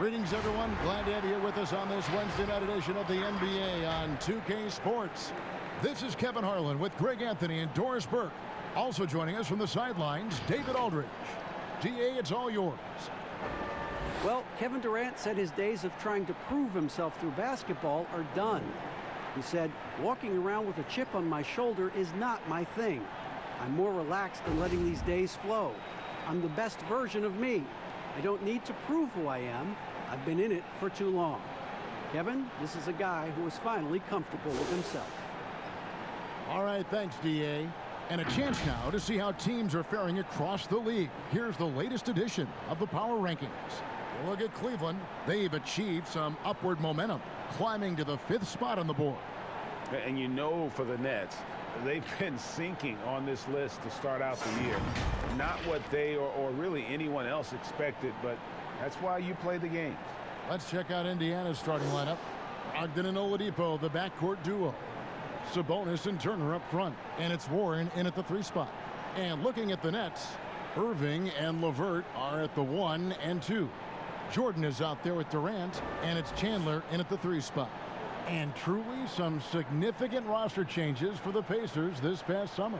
Greetings, everyone. Glad to have you here with us on this Wednesday night edition of the NBA on 2K Sports. This is Kevin Harlan with Greg Anthony and Doris Burke. Also joining us from the sidelines, David Aldridge. DA, it's all yours. Well, Kevin Durant said his days of trying to prove himself through basketball are done. He said, walking around with a chip on my shoulder is not my thing. I'm more relaxed than letting these days flow. I'm the best version of me. I don't need to prove who I am. I've been in it for too long. Kevin, this is a guy who is finally comfortable with himself. All right, thanks, DA. And a chance now to see how teams are faring across the league. Here's the latest edition of the Power Rankings. Look at Cleveland. They've achieved some upward momentum, climbing to the 5th spot on the board. And you know, for the Nets, they've been sinking on this list to start out the year. Not what they or really anyone else expected, but that's why you play the games. Let's check out Indiana's starting lineup. Ogden and Oladipo, the backcourt duo. Sabonis and Turner up front. And it's Warren in at the 3 spot. And looking at the Nets, Irving and LeVert are at the 1 and 2. Jordan is out there with Durant, and it's Chandler in at the 3 spot. And truly some significant roster changes for the Pacers this past summer.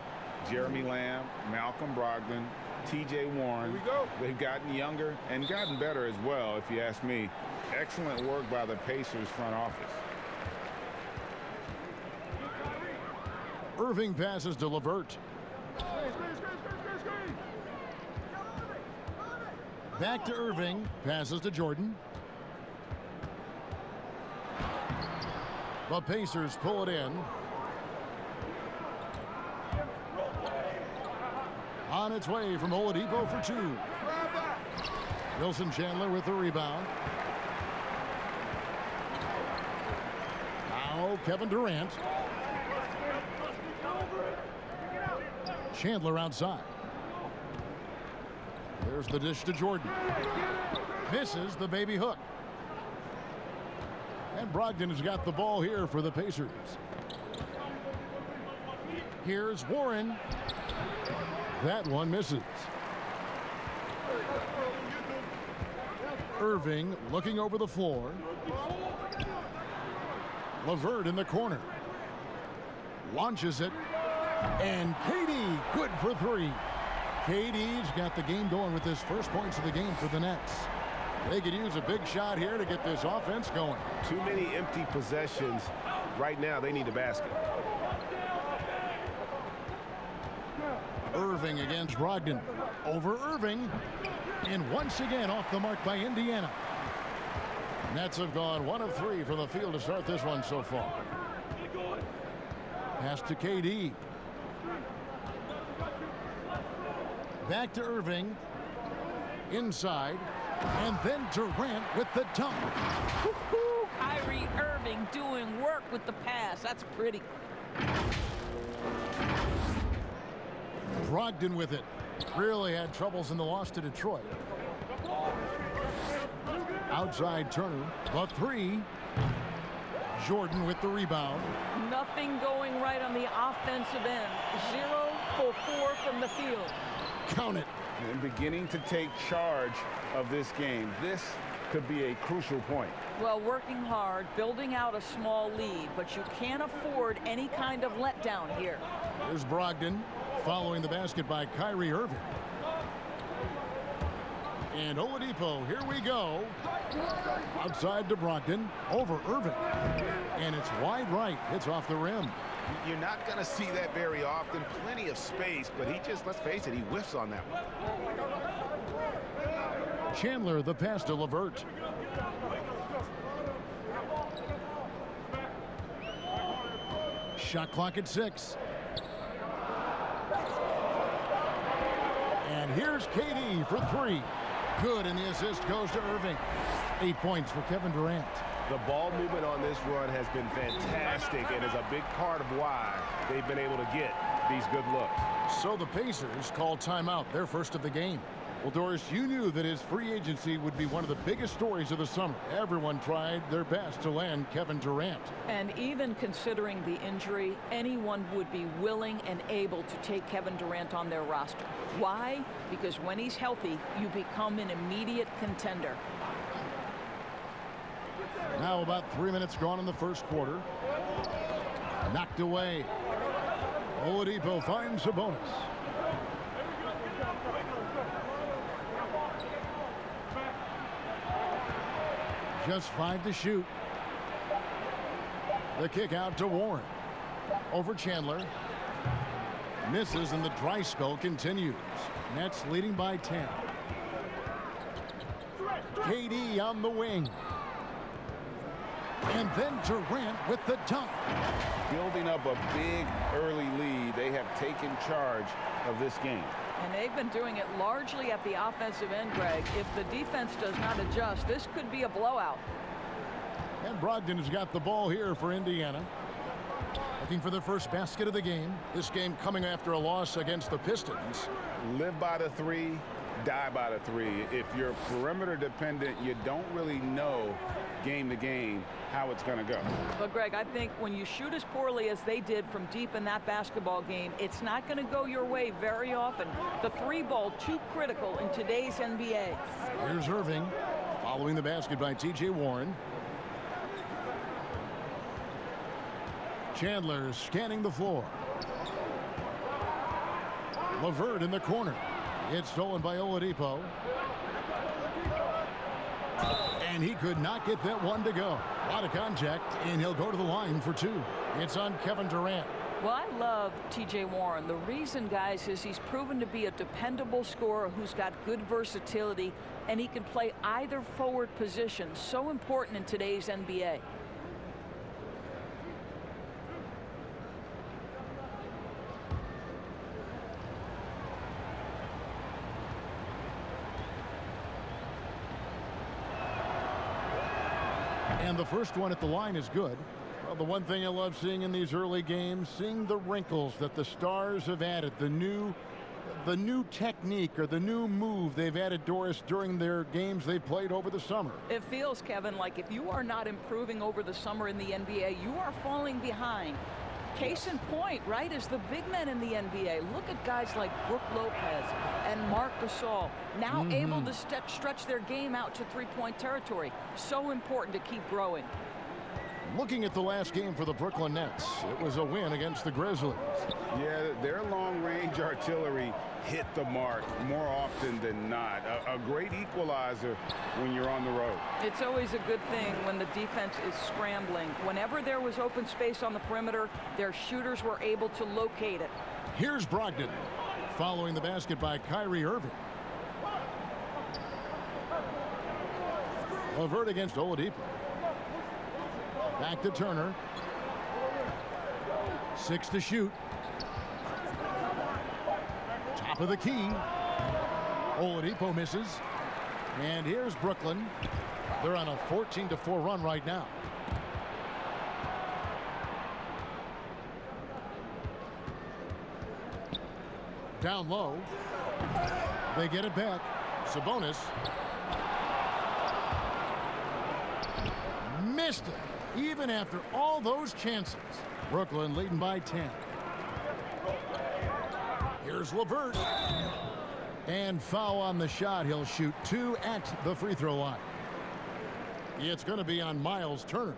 Jeremy Lamb, Malcolm Brogdon, T.J. Warren. Here we go. They've gotten younger and gotten better as well, if you ask me. Excellent work by the Pacers front office. Irving passes to LeVert. Back to Irving, passes to Jordan. The Pacers pull it in. On its way from Oladipo for 2. Wilson Chandler with the rebound. Now Kevin Durant. Chandler outside. There's the dish to Jordan. Misses the baby hook. And Brogdon has got the ball here for the Pacers. Here's Warren. That one misses. Irving looking over the floor. LeVert in the corner. Launches it. And KD good for 3. KD's got the game going with his first points of the game for the Nets. They could use a big shot here to get this offense going. Too many empty possessions. Right now, they need a basket. Irving against Brogdon. Over Irving. And once again off the mark by Indiana. Nets have gone 1 of 3 from the field to start this one so far. Pass to KD. Back to Irving. Inside. And then Durant with the dunk. Woo-hoo! Kyrie Irving doing work with the pass. That's pretty. Brogdon with it. Really had troubles in the loss to Detroit. Outside Turner. The 3. Jordan with the rebound. Nothing going right on the offensive end. 0 for 4 from the field. Count it. And beginning to take charge of this game. This could be a crucial point. Well, working hard, building out a small lead, but you can't afford any kind of letdown here. Here's Brogdon following the basket by Kyrie Irving. And Oladipo, here we go. Outside to Brogdon, over Irving. And it's wide right, it's off the rim. You're not going to see that very often. Plenty of space, but he just, let's face it, he whiffs on that one. Chandler, the pass to LeVert. Shot clock at 6. And here's KD for 3. Good, and the assist goes to Irving. 8 points for Kevin Durant. The ball movement on this run has been fantastic and is a big part of why they've been able to get these good looks. So the Pacers call timeout, their first of the game. Well, Doris, you knew that his free agency would be one of the biggest stories of the summer. Everyone tried their best to land Kevin Durant. And even considering the injury, anyone would be willing and able to take Kevin Durant on their roster. Why? Because when he's healthy, you become an immediate contender. Now about 3 minutes gone in the first quarter. Knocked away. Oladipo finds a bonus. Just 5 to shoot. The kick out to Warren. Over Chandler. Misses and the dry spell continues. Nets leading by 10. KD on the wing. And then Durant with the dunk. Building up a big early lead. They have taken charge of this game. And they've been doing it largely at the offensive end, Greg. If the defense does not adjust, this could be a blowout. And Brogdon has got the ball here for Indiana. Looking for the first basket of the game. This game coming after a loss against the Pistons. Live by the three, die by the three. If you're perimeter dependent, you don't really know game to game how it's going to go. But Greg, I think when you shoot as poorly as they did from deep in that basketball game, it's not going to go your way very often. The three ball too critical in today's NBA. Here's Irving following the basket by TJ Warren. Chandler scanning the floor. LeVert in the corner. It's stolen by Oladipo. And he could not get that one to go. A lot of contact, and he'll go to the line for 2. It's on Kevin Durant. Well, I love TJ Warren. The reason, guys, is he's proven to be a dependable scorer who's got good versatility, and he can play either forward position. So important in today's NBA. And the first one at the line is good. Well, the one thing I love seeing in these early games, seeing the wrinkles that the Stars have added, the new technique or the new move they've added, Doris, during their games they've played over the summer. It feels, Kevin, like if you are not improving over the summer in the NBA, you are falling behind. Case in point, right, is the big men in the NBA. Look at guys like Brook Lopez and Marc Gasol, now able to stretch their game out to three-point territory. So important to keep growing. Looking at the last game for the Brooklyn Nets, it was a win against the Grizzlies. Yeah, their long-range artillery hit the mark more often than not. A great equalizer when you're on the road. It's always a good thing when the defense is scrambling. Whenever there was open space on the perimeter, their shooters were able to locate it. Here's Brogdon following the basket by Kyrie Irving. LeVert against Oladipo. Back to Turner. 6 to shoot. Top of the key. Oladipo misses. And here's Brooklyn. They're on a 14-4 run right now. Down low. They get it back. Sabonis. Missed it. Even after all those chances. Brooklyn leading by 10. Here's LeVert. And foul on the shot. He'll shoot 2 at the free throw line. It's going to be on Miles Turner.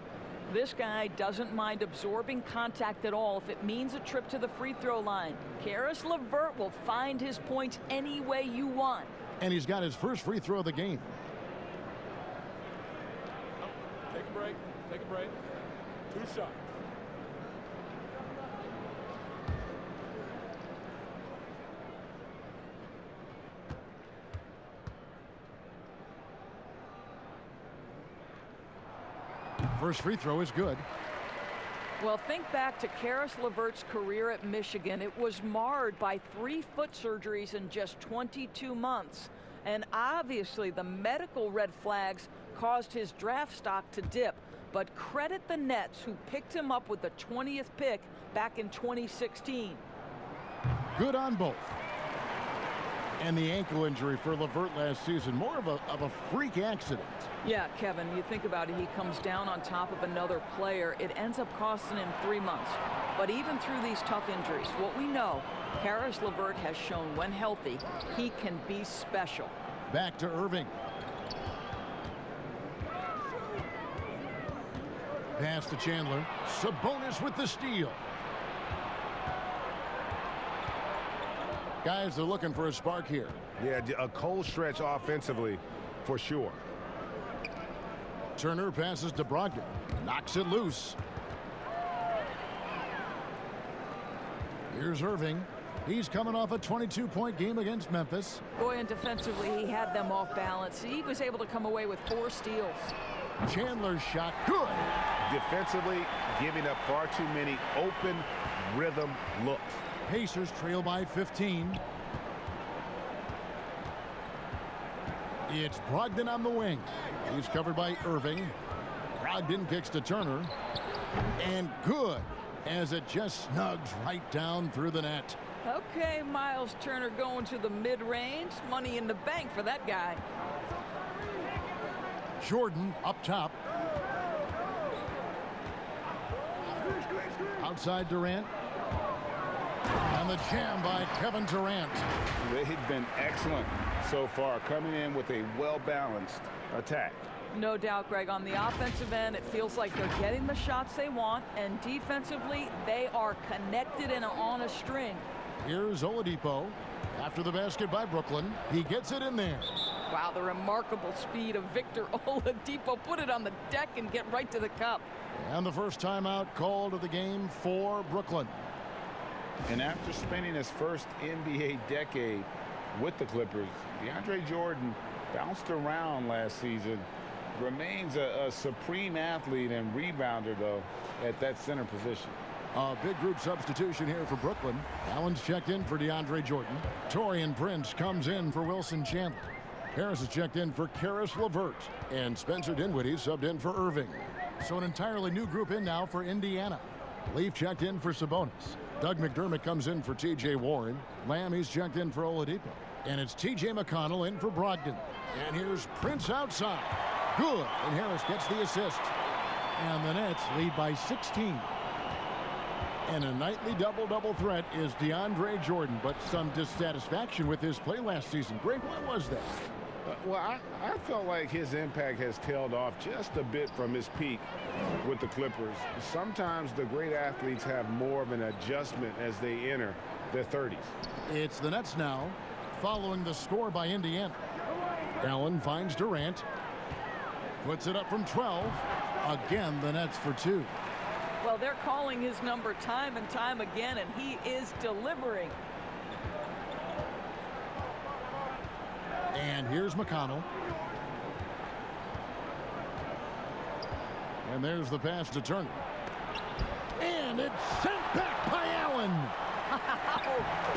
This guy doesn't mind absorbing contact at all if it means a trip to the free throw line. Caris LeVert will find his points any way you want. And he's got his first free throw of the game. Take a break. Take a break. 2 shots. First free throw is good. Well, think back to Caris LeVert's career at Michigan. It was marred by 3 foot surgeries in just 22 months. And obviously the medical red flags caused his draft stock to dip. But credit the Nets, who picked him up with the 20th pick back in 2016. Good on both. And the ankle injury for LeVert last season, more of a freak accident. Yeah, Kevin, you think about it, he comes down on top of another player. It ends up costing him 3 months. But even through these tough injuries, what we know, Caris LeVert has shown when healthy, he can be special. Back to Irving. Pass to Chandler. Sabonis with the steal. Guys are looking for a spark here. Yeah, a cold stretch offensively for sure. Turner passes to Brogdon. Knocks it loose. Here's Irving. He's coming off a 22-point game against Memphis. Boy, and defensively, he had them off balance. He was able to come away with 4 steals. Chandler's shot, good. Defensively, giving up far too many open rhythm looks. Pacers trail by 15. It's Brogdon on the wing. He's covered by Irving. Brogdon kicks to Turner. And good, as it just snugs right down through the net. Okay, Miles Turner going to the mid-range. Money in the bank for that guy. Jordan up top. Outside Durant. And the jam by Kevin Durant. They've been excellent so far, coming in with a well-balanced attack. No doubt, Greg. On the offensive end, it feels like they're getting the shots they want, and defensively, they are connected and on a string. Here's Oladipo. After the basket by Brooklyn, he gets it in there. Wow, the remarkable speed of Victor Oladipo. Put it on the deck and get right to the cup. And the first timeout called of the game for Brooklyn. And after spending his first NBA decade with the Clippers, DeAndre Jordan bounced around last season. Remains a supreme athlete and rebounder, though, at that center position. A big group substitution here for Brooklyn. Allen's checked in for DeAndre Jordan. Taurean Prince comes in for Wilson Chandler. Harris is checked in for Karis LeVert. And Spencer Dinwiddie subbed in for Irving. So an entirely new group in now for Indiana. Leaf checked in for Sabonis. Doug McDermott comes in for T.J. Warren. Lamb, he's checked in for Oladipo. And it's T.J. McConnell in for Brogdon. And here's Prince outside. Good. And Harris gets the assist. And the Nets lead by 16. And a nightly double-double threat is DeAndre Jordan, but some dissatisfaction with his play last season. Greg, what was that? Well, I felt like his impact has tailed off just a bit from his peak with the Clippers. Sometimes the great athletes have more of an adjustment as they enter their 30s. It's the Nets now, following the score by Indiana. Allen finds Durant. Puts it up from 12. Again, the Nets for 2. Well, they're calling his number time and time again, and he is delivering. And here's McConnell. And there's the pass to Turner. And it's sent back by Allen.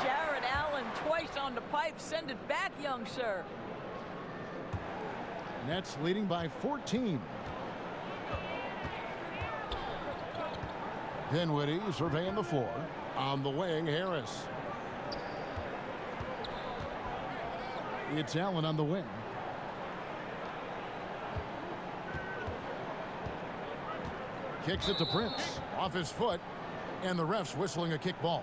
Jared Allen twice on the pipe. Send it back, young sir. Nets leading by 14. Dinwiddie surveying the floor. On the wing, Harris. It's Allen on the wing. Kicks it to Prince. Off his foot. And the ref's whistling a kick ball.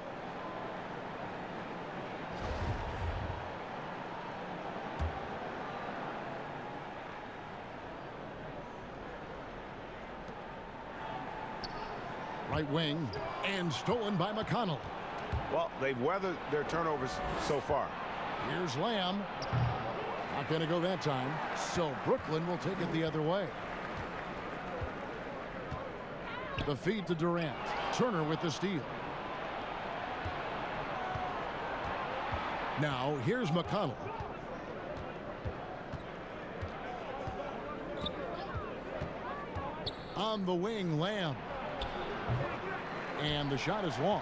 Right wing. And stolen by McConnell. Well, they've weathered their turnovers so far. Here's Lamb. Not going to go that time. So Brooklyn will take it the other way. The feed to Durant. Turner with the steal. Now here's McConnell. On the wing, Lamb. And the shot is long.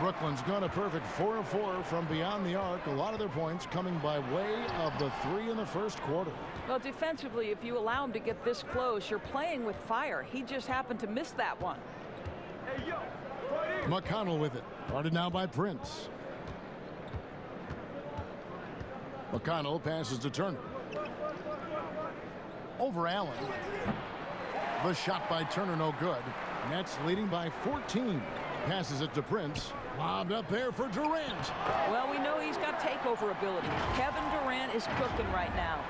Brooklyn's got a perfect 4 of 4 from beyond the arc. A lot of their points coming by way of the 3 in the first quarter. Well, defensively, if you allow him to get this close, you're playing with fire. He just happened to miss that one. McConnell with it. Guarded now by Prince. McConnell passes to Turner. Over Allen. The shot by Turner no good. Nets leading by 14. Passes it to Prince. Lobbed up there for Durant. Well, we know he's got takeover ability. Kevin Durant is cooking right now.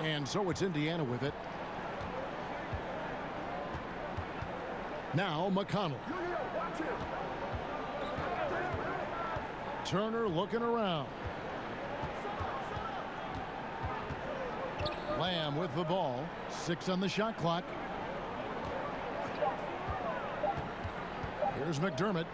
And so it's Indiana with it. Now McConnell. Turner looking around. Lamb with the ball. 6 on the shot clock. Here's McDermott.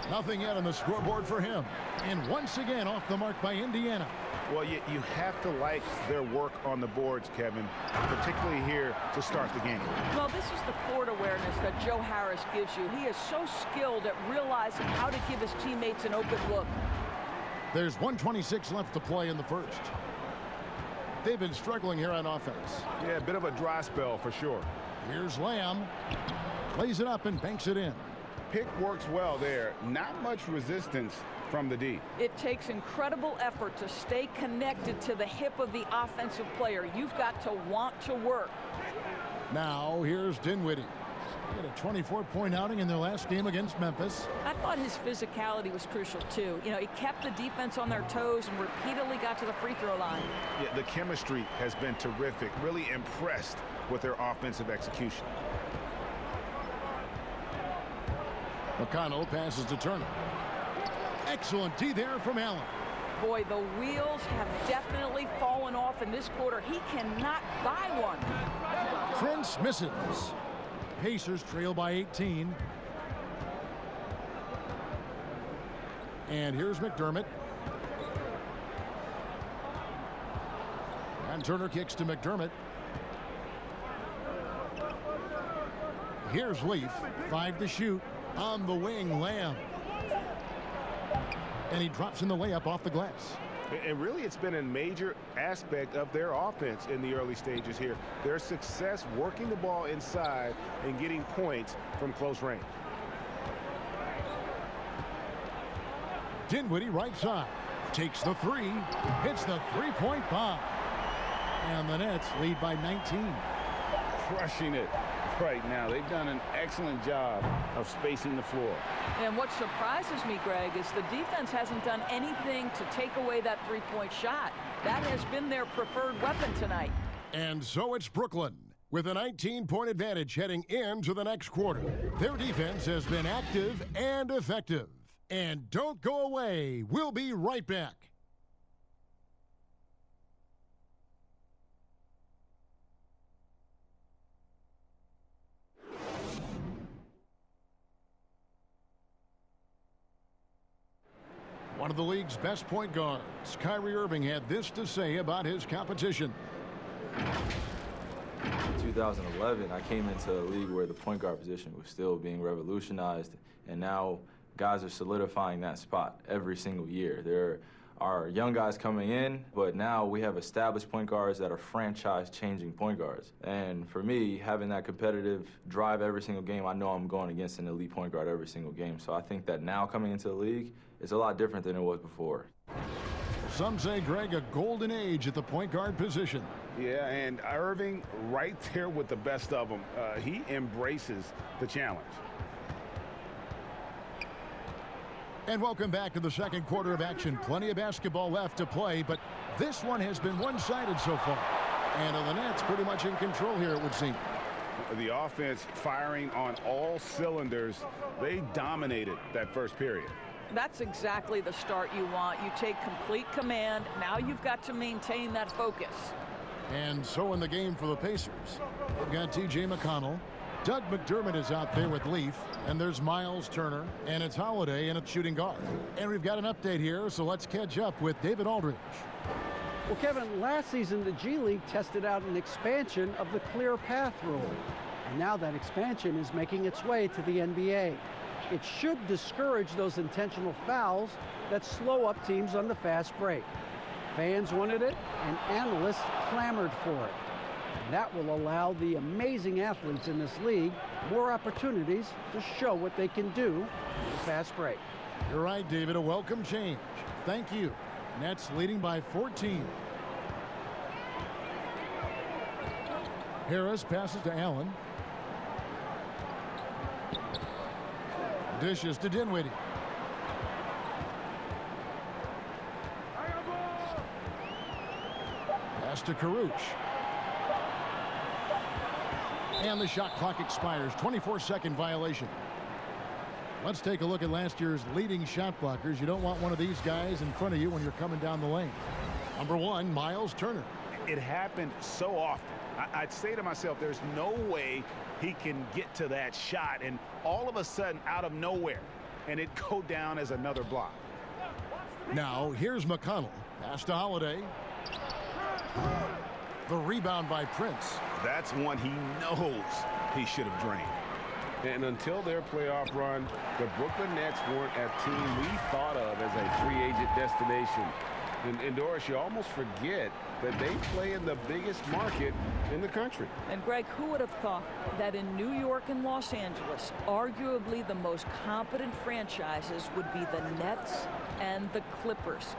Nothing yet on the scoreboard for him. And once again off the mark by Indiana. Well, you have to like their work on the boards, Kevin, particularly here to start the game. Well, this is the court awareness that Joe Harris gives you. He is so skilled at realizing how to give his teammates an open look. There's 1:26 left to play in the first. They've been struggling here on offense. Yeah, a bit of a dry spell for sure. Here's Lamb. Lays it up and banks it in. Pick works well there. Not much resistance from the D. It takes incredible effort to stay connected to the hip of the offensive player. You've got to want to work. Now here's Dinwiddie. He had a 24-point outing in their last game against Memphis. I thought his physicality was crucial too. You know, he kept the defense on their toes and repeatedly got to the free throw line. Yeah, the chemistry has been terrific. Really impressed with their offensive execution. McConnell passes to Turner. Excellent D there from Allen. Boy, the wheels have definitely fallen off in this quarter. He cannot buy one. Prince misses. Pacers trail by 18. And here's McDermott. And Turner kicks to McDermott. Here's Leaf. 5 to shoot. On the wing, Lamb. And he drops in the layup off the glass. And really, it's been a major aspect of their offense in the early stages here. Their success working the ball inside and getting points from close range. Dinwiddie right side. Takes the 3. Hits the three-point bomb. And the Nets lead by 19. Crushing it right now. They've done an excellent job of spacing the floor. And what surprises me, Greg, is the defense hasn't done anything to take away that three-point shot. That has been their preferred weapon tonight. And so it's Brooklyn with a 19-point advantage heading into the next quarter. Their defense has been active and effective. And don't go away. We'll be right back. One of the league's best point guards, Kyrie Irving, had this to say about his competition. In 2011, I came into a league where the point guard position was still being revolutionized, and now guys are solidifying that spot every single year. There are young guys coming in, but now we have established point guards that are franchise-changing point guards. And for me, having that competitive drive every single game, I know I'm going against an elite point guard every single game. So I think that now coming into the league, it's a lot different than it was before. Some say, Greg, a golden age at the point guard position. Yeah, and Irving right there with the best of them. He embraces the challenge. And welcome back to the second quarter of action. Plenty of basketball left to play, but this one has been one-sided so far. And the Nets pretty much in control here, it would seem. The offense firing on all cylinders. They dominated that first period. That's exactly the start you want. You take complete command. Now you've got to maintain that focus. And so in the game for the Pacers, we've got T.J. McConnell. Doug McDermott is out there with Leaf, and there's Miles Turner, and it's Holiday in a shooting guard. And we've got an update here, so let's catch up with David Aldridge. Well, Kevin, last season the G League tested out an expansion of the clear path rule. And now that expansion is making its way to the NBA. It should discourage those intentional fouls that slow up teams on the fast break. Fans wanted it, and analysts clamored for it. And that will allow the amazing athletes in this league more opportunities to show what they can do in the fast break. You're right, David. A welcome change. Thank you. Nets leading by 14. Harris passes to Allen. Dishes to Dinwiddie. Pass to Karuch. And the shot clock expires. 24-second violation. Let's take a look at last year's leading shot blockers. You don't want one of these guys in front of you when you're coming down the lane. Number 1, Miles Turner. It happened so often. I'd say to myself, there's no way he can get to that shot, and all of a sudden, out of nowhere, and it go down as another block. Now, here's McConnell. Pass to Holiday. The rebound by Prince. That's one he knows he should have drained. And until their playoff run, the Brooklyn Nets weren't a team we thought of as a free agent destination. And Doris, you almost forget that they play in the biggest market in the country. And Greg, who would have thought that in New York and Los Angeles, arguably the most competent franchises would be the Nets and the Clippers?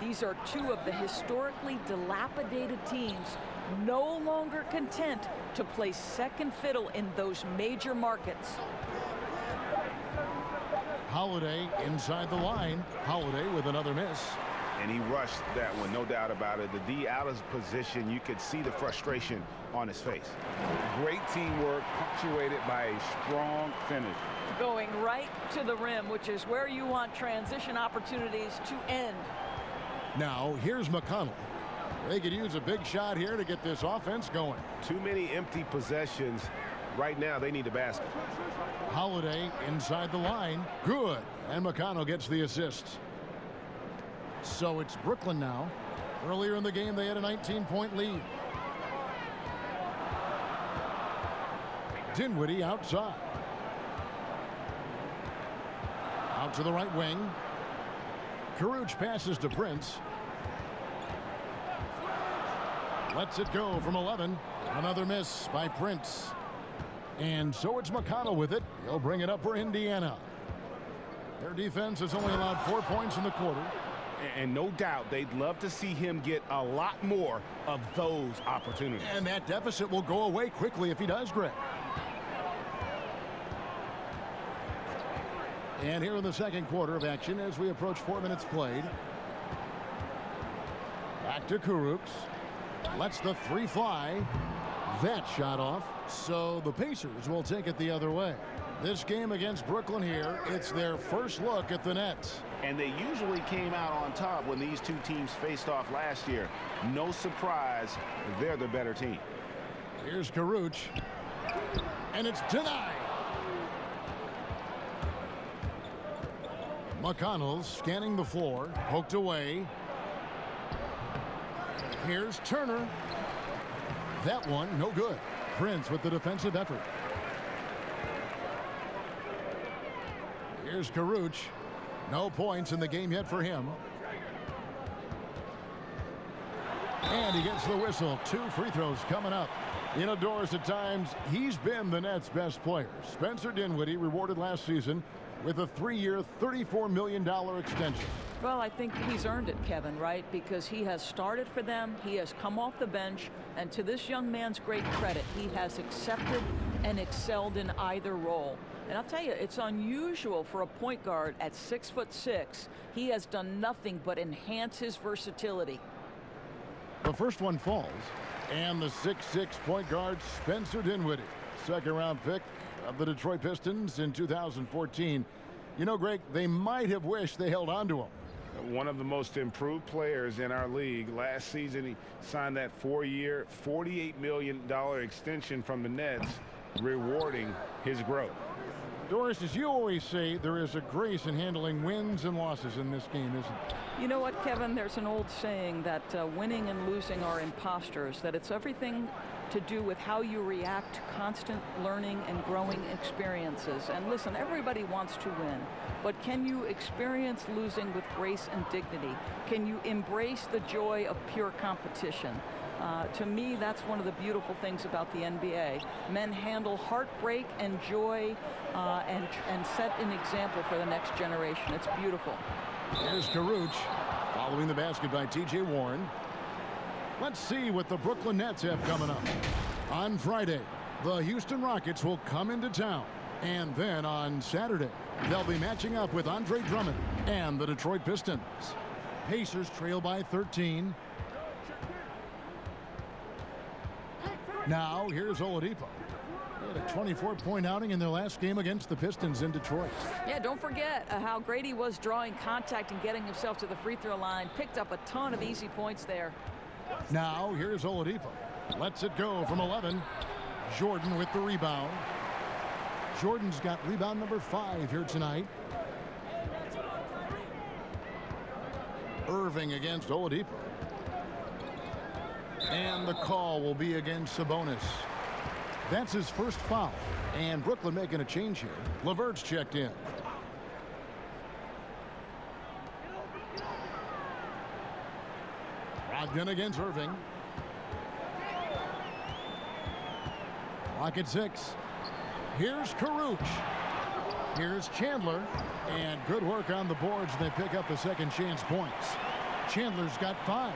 These are two of the historically dilapidated teams no longer content to play second fiddle in those major markets. Holiday inside the line. Holiday with another miss. And he rushed that one, no doubt about it. The D out of position, you could see the frustration on his face. Great teamwork, punctuated by a strong finish. Going right to the rim, which is where you want transition opportunities to end. Now, here's McConnell. They could use a big shot here to get this offense going. Too many empty possessions. Right now, they need a basket. Holiday inside the line. Good. And McConnell gets the assist. So it's Brooklyn now. Earlier in the game, they had a 19-point lead. Dinwiddie outside. Out to the right wing. Caruch passes to Prince. Lets it go from 11. Another miss by Prince. And so it's McConnell with it. He'll bring it up for Indiana. Their defense has only allowed 4 points in the quarter. And no doubt they'd love to see him get a lot more of those opportunities. And that deficit will go away quickly if he does, Greg. And here in the second quarter of action as we approach 4 minutes played. Back to Caruch. Lets the three fly. That shot off. So the Pacers will take it the other way. This game against Brooklyn here, it's their first look at the Nets. And they usually came out on top when these two teams faced off last year. No surprise, they're the better team. Here's Caruch. And it's denied. McConnell scanning the floor. Poked away. Here's Turner. That one, no good. Prince with the defensive effort. Here's Caruch. No points in the game yet for him. And he gets the whistle. 2 free throws coming up. You know, Doris, at times, he's been the Nets' best player. Spencer Dinwiddie rewarded last season with a 3-year, $34 million extension. Well, I think he's earned it, Kevin, right? Because he has started for them, he has come off the bench, and to this young man's great credit, he has accepted and excelled in either role. And I'll tell you, it's unusual for a point guard at 6'6". He has done nothing but enhance his versatility. The first one falls, and the 6'6" point guard, Spencer Dinwiddie, second-round pick of the Detroit Pistons in 2014. You know, Greg, they might have wished they held on to him. One of the most improved players in our league. Last season, he signed that 4-year, $48 million extension from the Nets, rewarding his growth. Doris, as you always say, there is a grace in handling wins and losses in this game, isn't there? You know what, Kevin? There's an old saying that winning and losing are imposters, that it's everything to do with how you react to constant learning and growing experiences. And listen, everybody wants to win, but can you experience losing with grace and dignity? Can you embrace the joy of pure competition? To me, that's one of the beautiful things about the NBA. Men handle heartbreak and joy and set an example for the next generation. It's beautiful. Here's Caruch, following the basket by T.J. Warren. Let's see what the Brooklyn Nets have coming up. On Friday, the Houston Rockets will come into town. And then on Saturday, they'll be matching up with Andre Drummond and the Detroit Pistons. Pacers trail by 13. Now, here's Oladipo. had a 24-point outing in their last game against the Pistons in Detroit. Yeah, don't forget how great he was drawing contact and getting himself to the free throw line. Picked up a ton of easy points there. Now here's Oladipo. Lets it go from 11. Jordan with the rebound. Jordan's got rebound number 5 here tonight. Irving against Oladipo. And the call will be against Sabonis. That's his first foul. And Brooklyn making a change here. LeVert's checked in. Brogdon against Irving. Clock at 6. Here's Karuch. Here's Chandler. And good work on the boards. They pick up the second chance points. Chandler's got 5.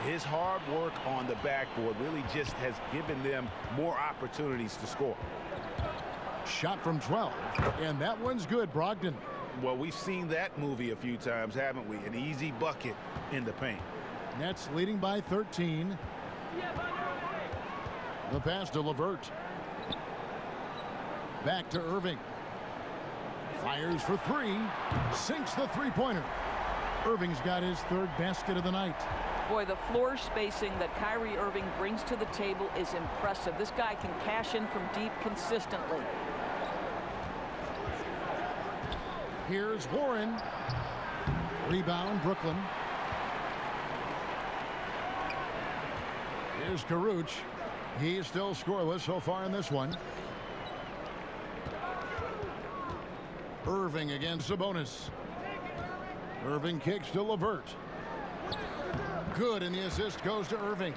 His hard work on the backboard really just has given them more opportunities to score. Shot from 12. And that one's good, Brogdon. Well, we've seen that movie a few times, haven't we? An easy bucket in the paint. Nets leading by 13. The pass to LeVert. Back to Irving. Fires for 3. Sinks the three-pointer. Irving's got his 3rd basket of the night. Boy, the floor spacing that Kyrie Irving brings to the table is impressive. This guy can cash in from deep consistently. Here's Warren. Rebound, Brooklyn. Here's Karuch. He's still scoreless so far in this one. Irving against Sabonis. Irving kicks to LeVert. Good, and the assist goes to Irving.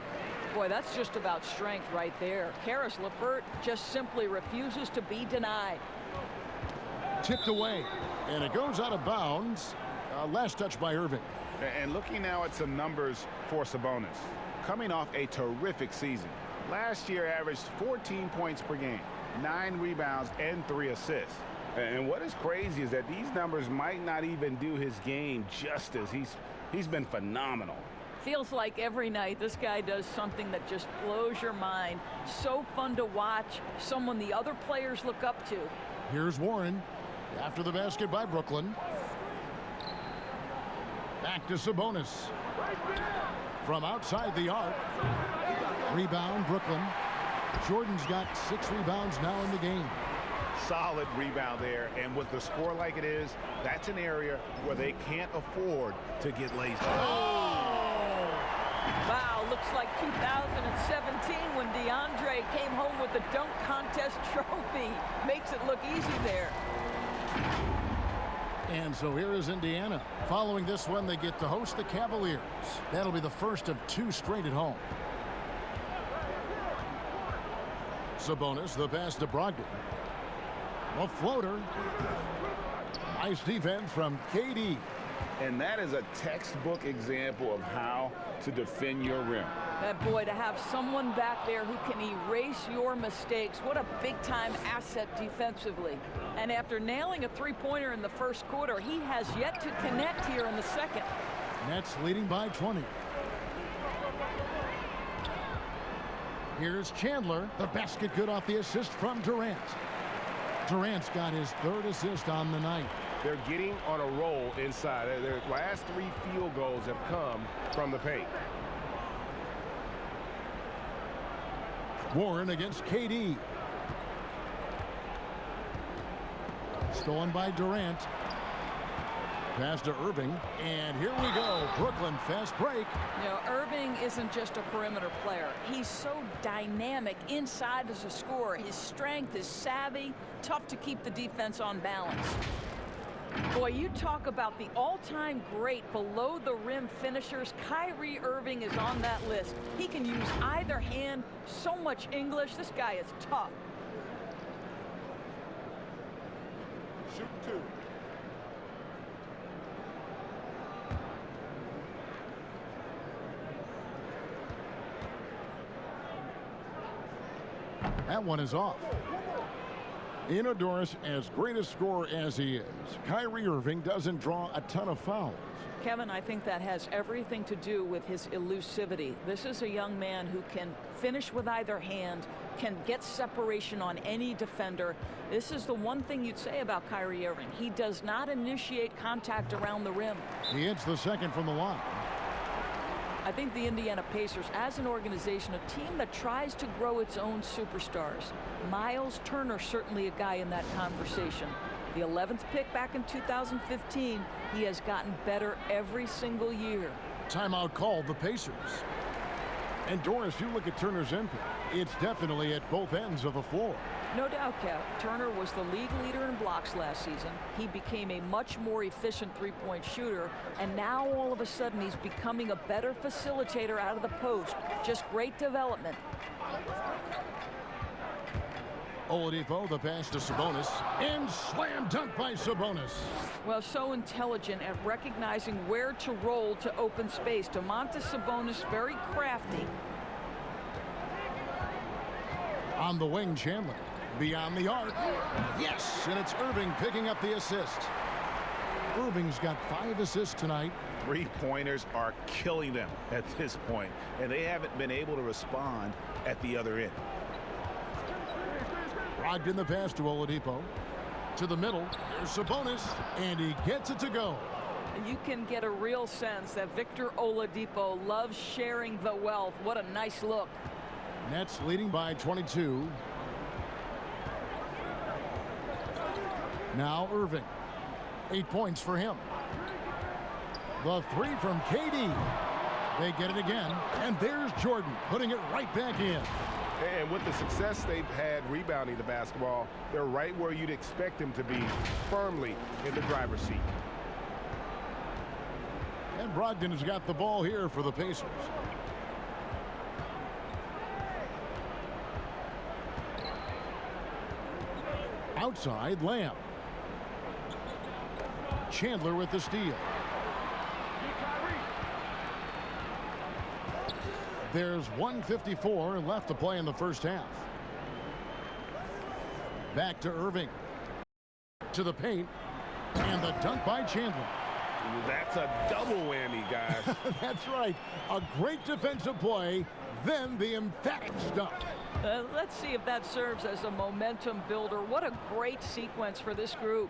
Boy, that's just about strength right there. Karis LeVert just simply refuses to be denied. Tipped away, and it goes out of bounds. Last touch by Irving. And looking now at some numbers for Sabonis. Coming off a terrific season. Last year averaged 14 points per game, 9 rebounds, and 3 assists. And what is crazy is that these numbers might not even do his game justice. He's been phenomenal. Feels like every night this guy does something that just blows your mind. So fun to watch, someone the other players look up to. Here's Warren after the basket by Brooklyn. Back to Sabonis. From outside the arc. Rebound, Brooklyn. Jordan's got 6 rebounds now in the game. Solid rebound there, and with the score like it is, that's an area where they can't afford to get lazy. Wow, looks like 2017 when DeAndre came home with the dunk contest trophy. Makes it look easy there. And so here is Indiana. Following this one, they get to host the Cavaliers. That'll be the first of 2 straight at home. Sabonis, the pass to Brogdon. A floater. Nice defense from KD. And that is a textbook example of how to defend your rim. Boy, to have someone back there who can erase your mistakes, what a big-time asset defensively. And after nailing a three-pointer in the first quarter, he has yet to connect here in the second. Nets leading by 20. Here's Chandler. The basket good off the assist from Durant. Durant's got his 3rd assist on the night. They're getting on a roll inside. Their last 3 field goals have come from the paint. Warren against KD. Stolen by Durant. Pass to Irving. And here we go. Brooklyn fast break. You know, Irving isn't just a perimeter player. He's so dynamic inside as a scorer. His strength is savvy, tough to keep the defense on balance. Boy, you talk about the all-time great below-the-rim finishers. Kyrie Irving is on that list. He can use either hand. So much English. This guy is tough. Shoot 2. That one is off. Doris, as great a scorer as he is, Kyrie Irving doesn't draw a ton of fouls. Kevin, I think that has everything to do with his elusivity. This is a young man who can finish with either hand, can get separation on any defender. This is the one thing you'd say about Kyrie Irving. He does not initiate contact around the rim. He hits the second from the line. I think the Indiana Pacers, as an organization, a team that tries to grow its own superstars. Miles Turner, certainly a guy in that conversation. The 11th pick back in 2015, he has gotten better every single year. Timeout called the Pacers. And Doris, you look at Turner's impact. It's definitely at both ends of the floor. No doubt, Kev. Turner was the league leader in blocks last season. He became a much more efficient three-point shooter, and now all of a sudden he's becoming a better facilitator out of the post. Just great development. Oladipo, the pass to Sabonis, and slam dunk by Sabonis. Well, so intelligent at recognizing where to roll to open space. Domantas Sabonis, very crafty. On the wing, Chandler. Beyond the arc. Yes, and it's Irving picking up the assist. Irving's got 5 assists tonight. Three-pointers are killing them at this point, and they haven't been able to respond at the other end. Brogdon the pass to Oladipo. To the middle. There's Sabonis, and he gets it to go. And you can get a real sense that Victor Oladipo loves sharing the wealth. What a nice look. Nets leading by 22. Now Irving. 8 points for him. The three from KD. They get it again. And there's Jordan putting it right back in. And with the success they've had rebounding the basketball, they're right where you'd expect them to be, firmly in the driver's seat. And Brogdon has got the ball here for the Pacers. Outside, Lamb. Chandler with the steal. There's 1:54 left to play in the first half. Back to Irving. To the paint. And the dunk by Chandler. That's a double whammy, guys. That's right. A great defensive play, then the emphatic stuff. Let's see if that serves as a momentum builder. What a great sequence for this group.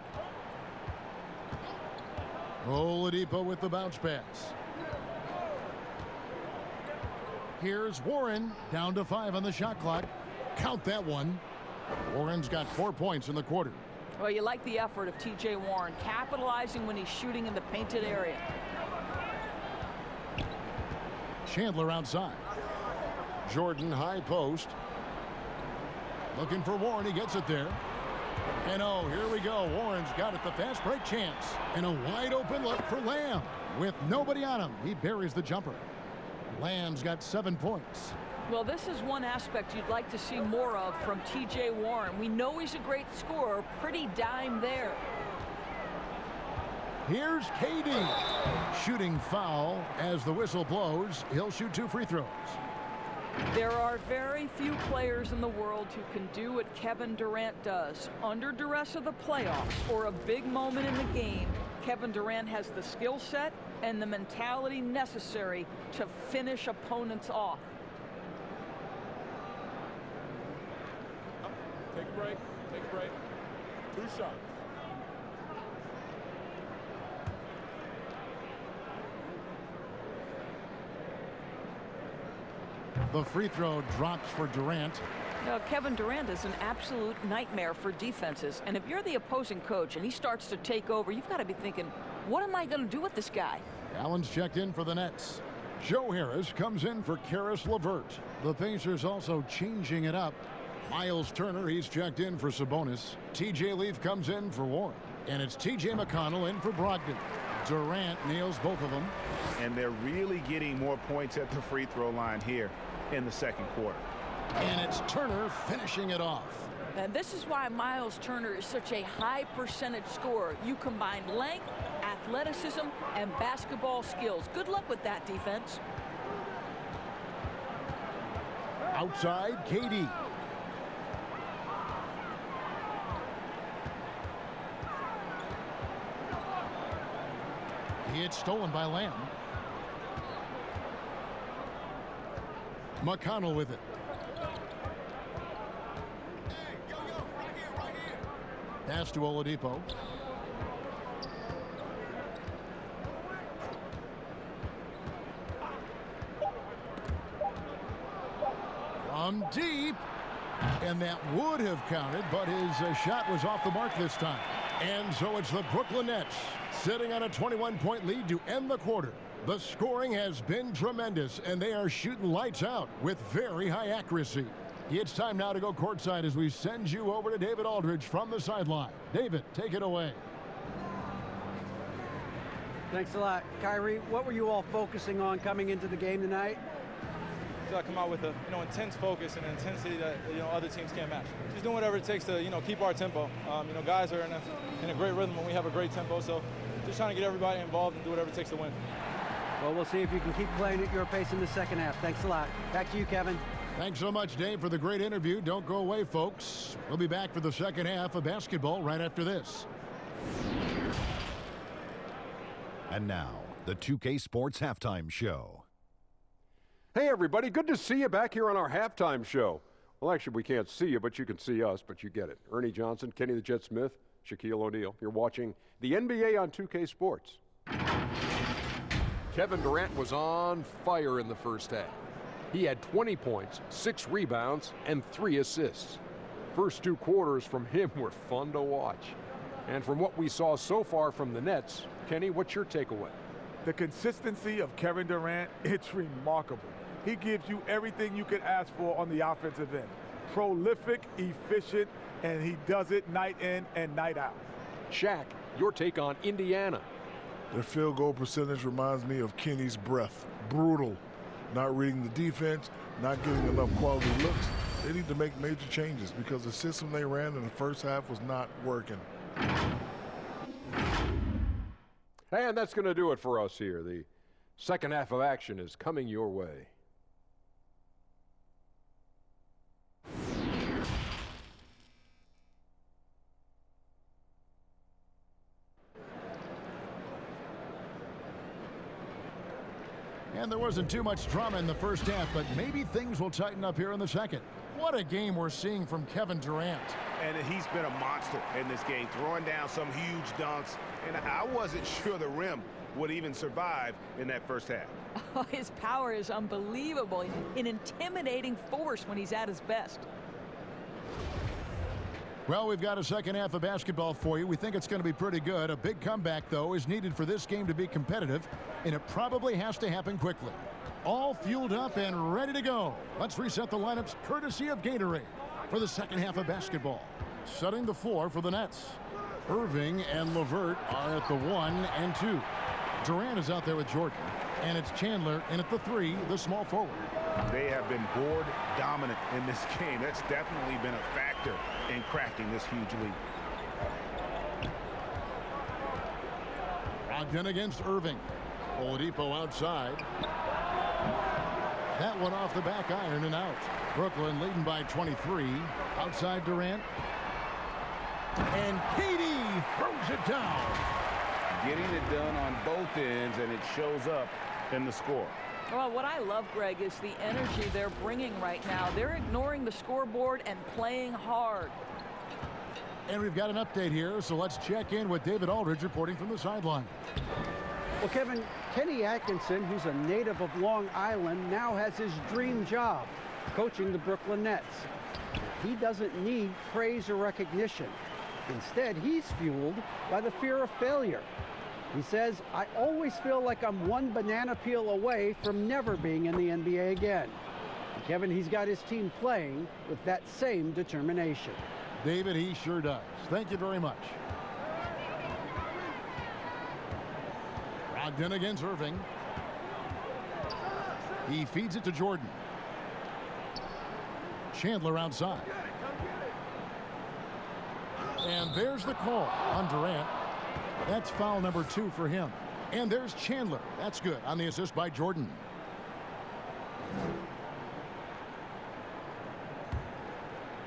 Oladipo with the bounce pass. Here's Warren, down to 5 on the shot clock. Count that one. Warren's got 4 points in the quarter. Well, you like the effort of T.J. Warren, capitalizing when he's shooting in the painted area. Chandler outside. Jordan high post. Looking for Warren. He gets it there. And oh, here we go. Warren's got it. The fast break chance. And a wide open look for Lamb. With nobody on him, he buries the jumper. Lamb's got 7 points. Well, this is one aspect you'd like to see more of from T.J. Warren. We know he's a great scorer. Pretty dime there. Here's KD. Shooting foul as the whistle blows. He'll shoot 2 free throws. There are very few players in the world who can do what Kevin Durant does. Under duress of the playoffs or a big moment in the game, Kevin Durant has the skill set and the mentality necessary to finish opponents off. Take a break. Take a break. 2 shots. The free throw drops for Durant. Now, Kevin Durant is an absolute nightmare for defenses. And if you're the opposing coach and he starts to take over, you've got to be thinking, what am I going to do with this guy? Allen's checked in for the Nets. Joe Harris comes in for Karis LeVert. The Pacers also changing it up. Miles Turner, he's checked in for Sabonis. TJ Leaf comes in for Warren. And it's TJ McConnell in for Brogdon. Durant nails both of them. And they're really getting more points at the free throw line here in the second quarter. And it's Turner finishing it off. And this is why Miles Turner is such a high percentage scorer. You combine length, athleticism, and basketball skills. Good luck with that defense. Outside, KD. It's stolen by Lamb. McConnell with it. Pass to Oladipo. From deep. And that would have counted, but his shot was off the mark this time. And so it's the Brooklyn Nets sitting on a 21-point lead to end the quarter. The scoring has been tremendous, and they are shooting lights out with very high accuracy. It's time now to go courtside as we send you over to David Aldridge from the sideline. David, take it away. Thanks a lot. Kyrie, what were you all focusing on coming into the game tonight? I come out with a intense focus and intensity that other teams can't match. Just doing whatever it takes to keep our tempo. Guys are in a great rhythm when we have a great tempo. So just trying to get everybody involved and do whatever it takes to win. Well, we'll see if you can keep playing at your pace in the second half. Thanks a lot. Back to you, Kevin. Thanks so much, Dave, for the great interview. Don't go away, folks. We'll be back for the second half of basketball right after this. And now, the 2K Sports Halftime Show. Hey, everybody. Good to see you back here on our halftime show. Well, actually, we can't see you, but you can see us, but you get it. Ernie Johnson, Kenny the Jet Smith, Shaquille O'Neal. You're watching the NBA on 2K Sports. Kevin Durant was on fire in the first half. He had 20 points, 6 rebounds, and 3 assists. First 2 quarters from him were fun to watch. And from what we saw so far from the Nets, Kenny, what's your takeaway? The consistency of Kevin Durant, it's remarkable. He gives you everything you could ask for on the offensive end. Prolific, efficient, and he does it night in and night out. Shaq, your take on Indiana. Their field goal percentage reminds me of Kenny's breath. Brutal. Not reading the defense, not getting enough quality looks. They need to make major changes because the system they ran in the first half was not working. And that's going to do it for us here. The second half of action is coming your way. And there wasn't too much drama in the first half, but maybe things will tighten up here in the second. What a game we're seeing from Kevin Durant. And he's been a monster in this game, throwing down some huge dunks. And I wasn't sure the rim would even survive in that first half. Oh, his power is unbelievable. An intimidating force when he's at his best. Well, we've got a second half of basketball for you. We think it's going to be pretty good. A big comeback, though, is needed for this game to be competitive, and it probably has to happen quickly. All fueled up and ready to go. Let's reset the lineups courtesy of Gatorade for the second half of basketball. Setting the floor for the Nets. Irving and LeVert are at the 1 and 2. Durant is out there with Jordan, and it's Chandler in at the 3, the small forward. They have been board dominant in this game. That's definitely been a factor in crafting this huge lead. Brogdon against Irving. Oladipo outside. That one off the back iron and out. Brooklyn leading by 23. Outside Durant. And KD throws it down. Getting it done on both ends, and it shows up in the score. Well, what I love, Greg, is the energy they're bringing right now. They're ignoring the scoreboard and playing hard. And we've got an update here, so let's check in with David Aldridge reporting from the sideline. Well, Kevin, Kenny Atkinson, who's a native of Long Island, now has his dream job, coaching the Brooklyn Nets. He doesn't need praise or recognition. Instead, he's fueled by the fear of failure. He says, I always feel like I'm one banana peel away from never being in the NBA again. And Kevin, he's got his team playing with that same determination. David, he sure does. Thank you very much. Brogdon against Irving. He feeds it to Jordan. Chandler outside. And there's the call on Durant. That's foul number 2 for him. And there's Chandler. That's good on the assist by Jordan.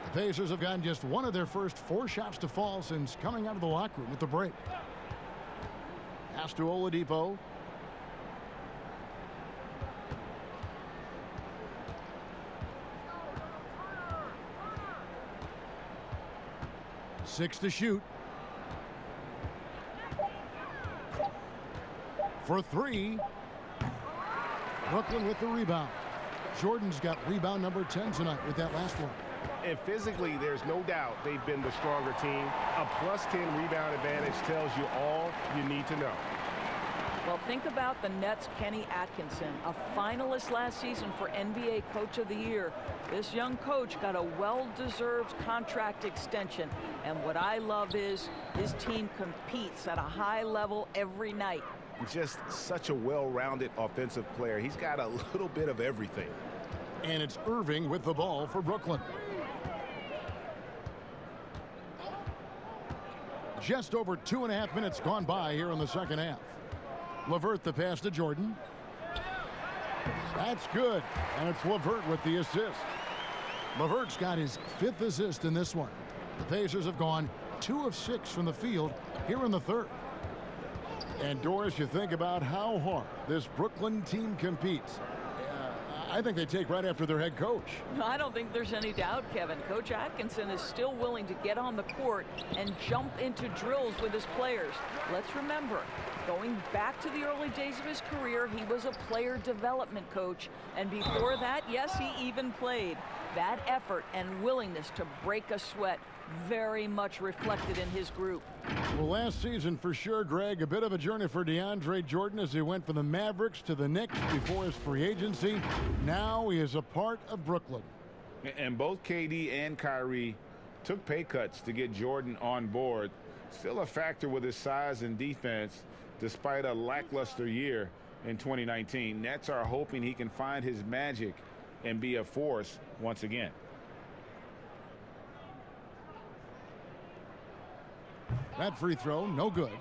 The Pacers have gotten just one of their first 4 shots to fall since coming out of the locker room with the break. Pass to Oladipo. Six to shoot. For three. Brooklyn with the rebound. Jordan's got rebound number 10 tonight with that last one. And physically, there's no doubt they've been the stronger team. A +10 rebound advantage tells you all you need to know. Well, think about the Nets' Kenny Atkinson, a finalist last season for NBA Coach of the Year. This young coach got a well-deserved contract extension. And what I love is his team competes at a high level every night. Just such a well-rounded offensive player. He's got a little bit of everything. And it's Irving with the ball for Brooklyn. Just over 2.5 minutes gone by here in the second half. LeVert the pass to Jordan. That's good. And it's LeVert with the assist. LeVert's got his 5th assist in this one. The Pacers have gone 2 of 6 from the field here in the third. And Doris, you think about how hard this Brooklyn team competes. I think they take right after their head coach. I don't think there's any doubt, Kevin. Coach Atkinson is still willing to get on the court and jump into drills with his players. Let's remember, going back to the early days of his career, he was a player development coach. And before that, yes, he even played. That effort and willingness to break a sweat very much reflected in his group. Well, last season for sure, Greg, a bit of a journey for DeAndre Jordan as he went from the Mavericks to the Knicks before his free agency. Now he is a part of Brooklyn. And both KD and Kyrie took pay cuts to get Jordan on board. Still a factor with his size and defense despite a lackluster year in 2019. Nets are hoping he can find his magic and be a force once again. That free throw, no good.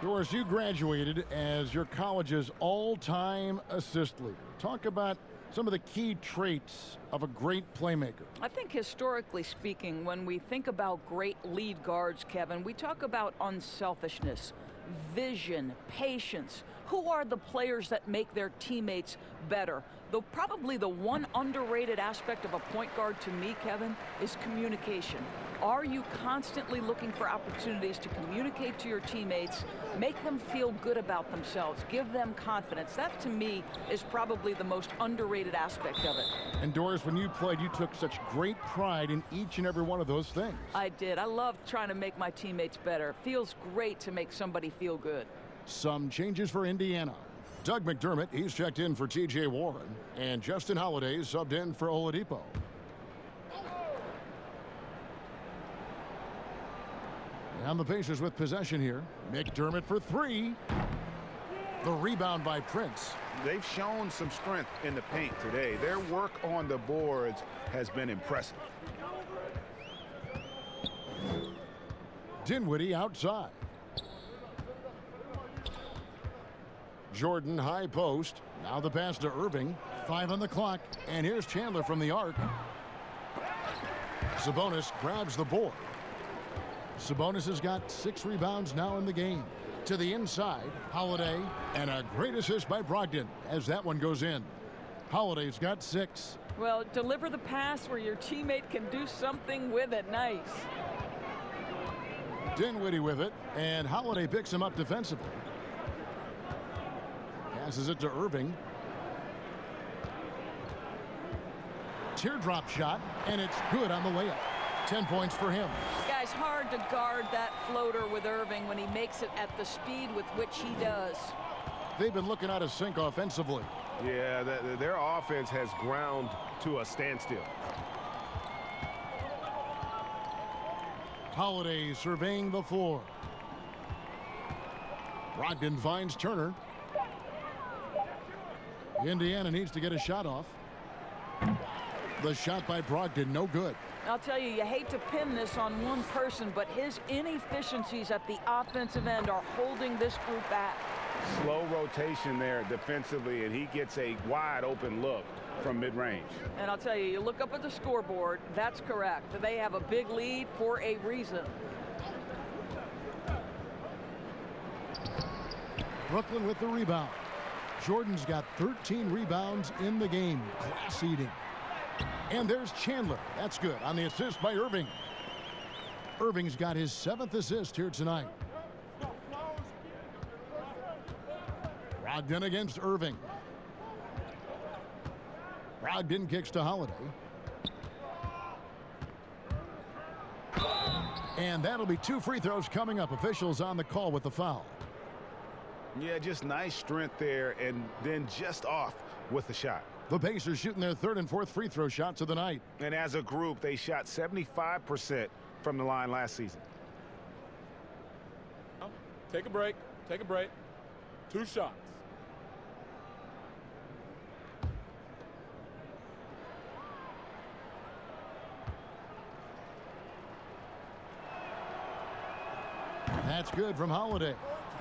Doris, you graduated as your college's all-time assist leader. Talk about some of the key traits of a great playmaker. I think historically speaking, when we think about great lead guards, Kevin, we talk about unselfishness, vision, patience. Who are the players that make their teammates better? Though probably the one underrated aspect of a point guard to me, Kevin, is communication. Are you constantly looking for opportunities to communicate to your teammates, make them feel good about themselves, give them confidence? That, to me, is probably the most underrated aspect of it. And Doris, when you played, you took such great pride in each and every one of those things. I did. I love trying to make my teammates better. It feels great to make somebody feel good. Some changes for Indiana. Doug McDermott, he's checked in for T.J. Warren, and Justin Holiday subbed in for Oladipo. And the Pacers with possession here. McDermott for three. The rebound by Prince. They've shown some strength in the paint today. Their work on the boards has been impressive. Dinwiddie outside. Jordan high post. Now the pass to Irving. 5 on the clock. And here's Chandler from the arc. Sabonis grabs the board. Sabonis has got 6 rebounds now in the game. To the inside, Holiday, and a great assist by Brogdon as that one goes in. Holiday's got 6. Well, deliver the pass where your teammate can do something with it. Nice. Dinwiddie with it, and Holiday picks him up defensively. Passes it to Irving. Teardrop shot, and it's good on the layup. 10 points for him. Guys, hard to guard that floater with Irving when he makes it at the speed with which he does. They've been looking out of sync offensively. Yeah, their offense has ground to a standstill. Holiday surveying the floor. Brogdon finds Turner. Indiana needs to get a shot off. The shot by Brogdon, no good. I'll tell you, you hate to pin this on one person, but his inefficiencies at the offensive end are holding this group back. Slow rotation there defensively, and he gets a wide open look from mid-range. And I'll tell you, you look up at the scoreboard, that's correct. They have a big lead for a reason. Brooklyn with the rebound. Jordan's got 13 rebounds in the game. Class eating. And there's Chandler. That's good on the assist by Irving. Irving's got his 7th assist here tonight. Brogdon against Irving. Brogdon kicks to Holiday. And that'll be 2 free throws coming up. Officials on the call with the foul. Yeah, just nice strength there, and then just off with the shot. The Pacers shooting their 3rd and 4th free throw shots of the night. And as a group, they shot 75% from the line last season. Take a break. Take a break. 2 shots. That's good from Holiday.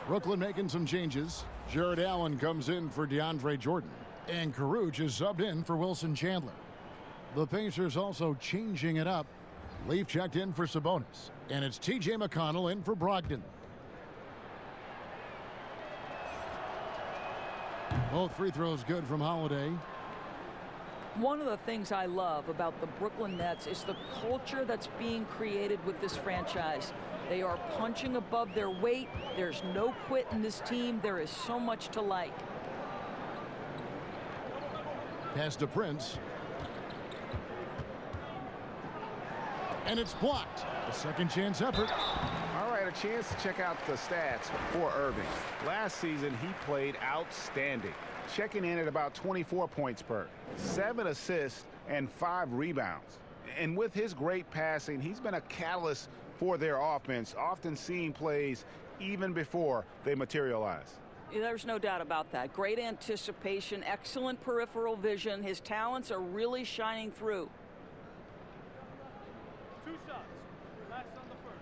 Brooklyn making some changes. Jared Allen comes in for DeAndre Jordan. And Caruge is subbed in for Wilson Chandler. The Pacers also changing it up. Leaf checked in for Sabonis. And it's T.J. McConnell in for Brogdon. Both free throws good from Holiday. One of the things I love about the Brooklyn Nets is the culture that's being created with this franchise. They are punching above their weight. There's no quit in this team. There is so much to like. Pass to Prince. And it's blocked. A second chance effort. All right, a chance to check out the stats for Irving. Last season, he played outstanding, checking in at about 24 points per, 7 assists, and 5 rebounds. And with his great passing, he's been a catalyst for their offense, often seeing plays even before they materialize. There's no doubt about that. Great anticipation, excellent peripheral vision. His talents are really shining through. 2 shots. Relax on the first.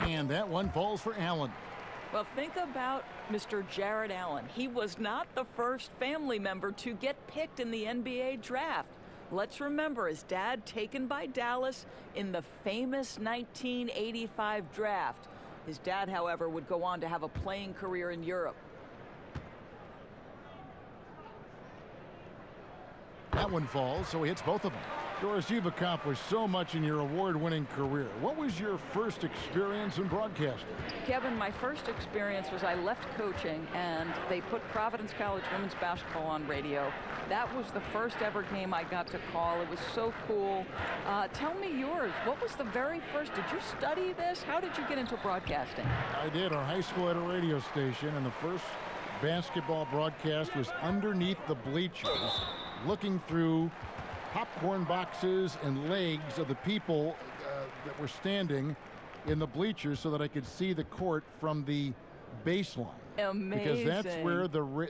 And that one falls for Allen. Well, think about Mr. Jared Allen. He was not the first family member to get picked in the NBA draft. Let's remember his dad taken by Dallas in the famous 1985 draft. His dad, however, would go on to have a playing career in Europe. That one falls, so he hits both of them. Doris, you've accomplished so much in your award-winning career. What was your first experience in broadcasting? Kevin, my first experience was I left coaching, and they put Providence College women's basketball on radio. That was the first ever game I got to call. It was so cool. Tell me yours. What was the very first? Did you study this? How did you get into broadcasting? I did. Our high school had a radio station, and the first basketball broadcast was underneath the bleachers, looking through popcorn boxes and legs of the people that were standing in the bleachers so that I could see the court from the baseline. Amazing. Because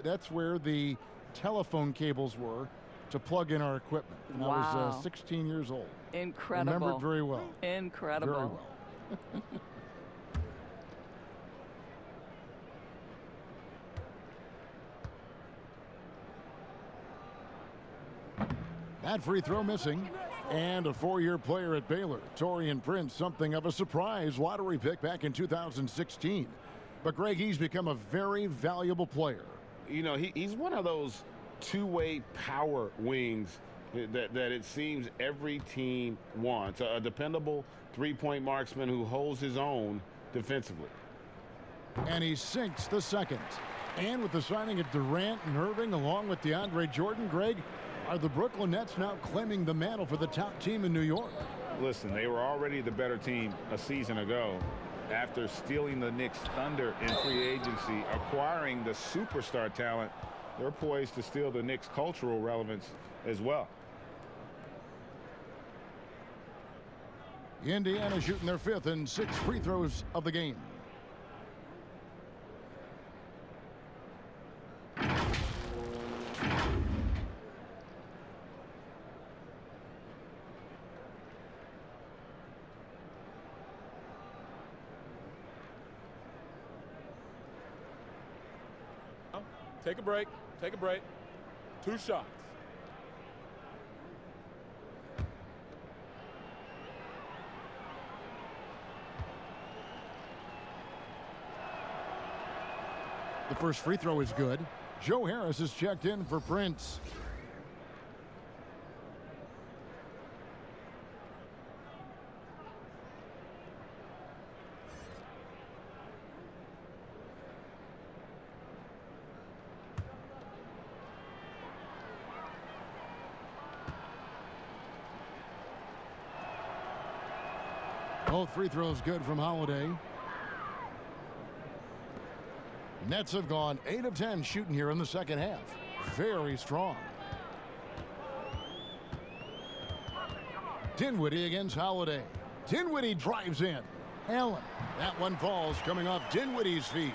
that's where the telephone cables were to plug in our equipment. And wow. I was 16 years old. Incredible. Remember it very well. Incredible. Very well. That free throw missing. And a 4-year player at Baylor, Taurean Prince, something of a surprise lottery pick back in 2016. But, Greg, he's become a very valuable player. You know, he's one of those two-way power wings that it seems every team wants. A dependable three-point marksman who holds his own defensively. And he sinks the second. And with the signing of Durant and Irving along with DeAndre Jordan, Greg, are the Brooklyn Nets now claiming the mantle for the top team in New York? Listen, they were already the better team a season ago after stealing the Knicks' thunder in free agency, acquiring the superstar talent. They're poised to steal the Knicks' cultural relevance as well. Indiana shooting their 5th and 6th free throws of the game. Take a break. Take a break. 2 shots. The first free throw is good. Joe Harris is checked in for Prince. Both free throws good from Holiday. Nets have gone 8 of 10 shooting here in the second half. Very strong. Dinwiddie against Holiday. Dinwiddie drives in. Allen. That one falls coming off Dinwiddie's feet.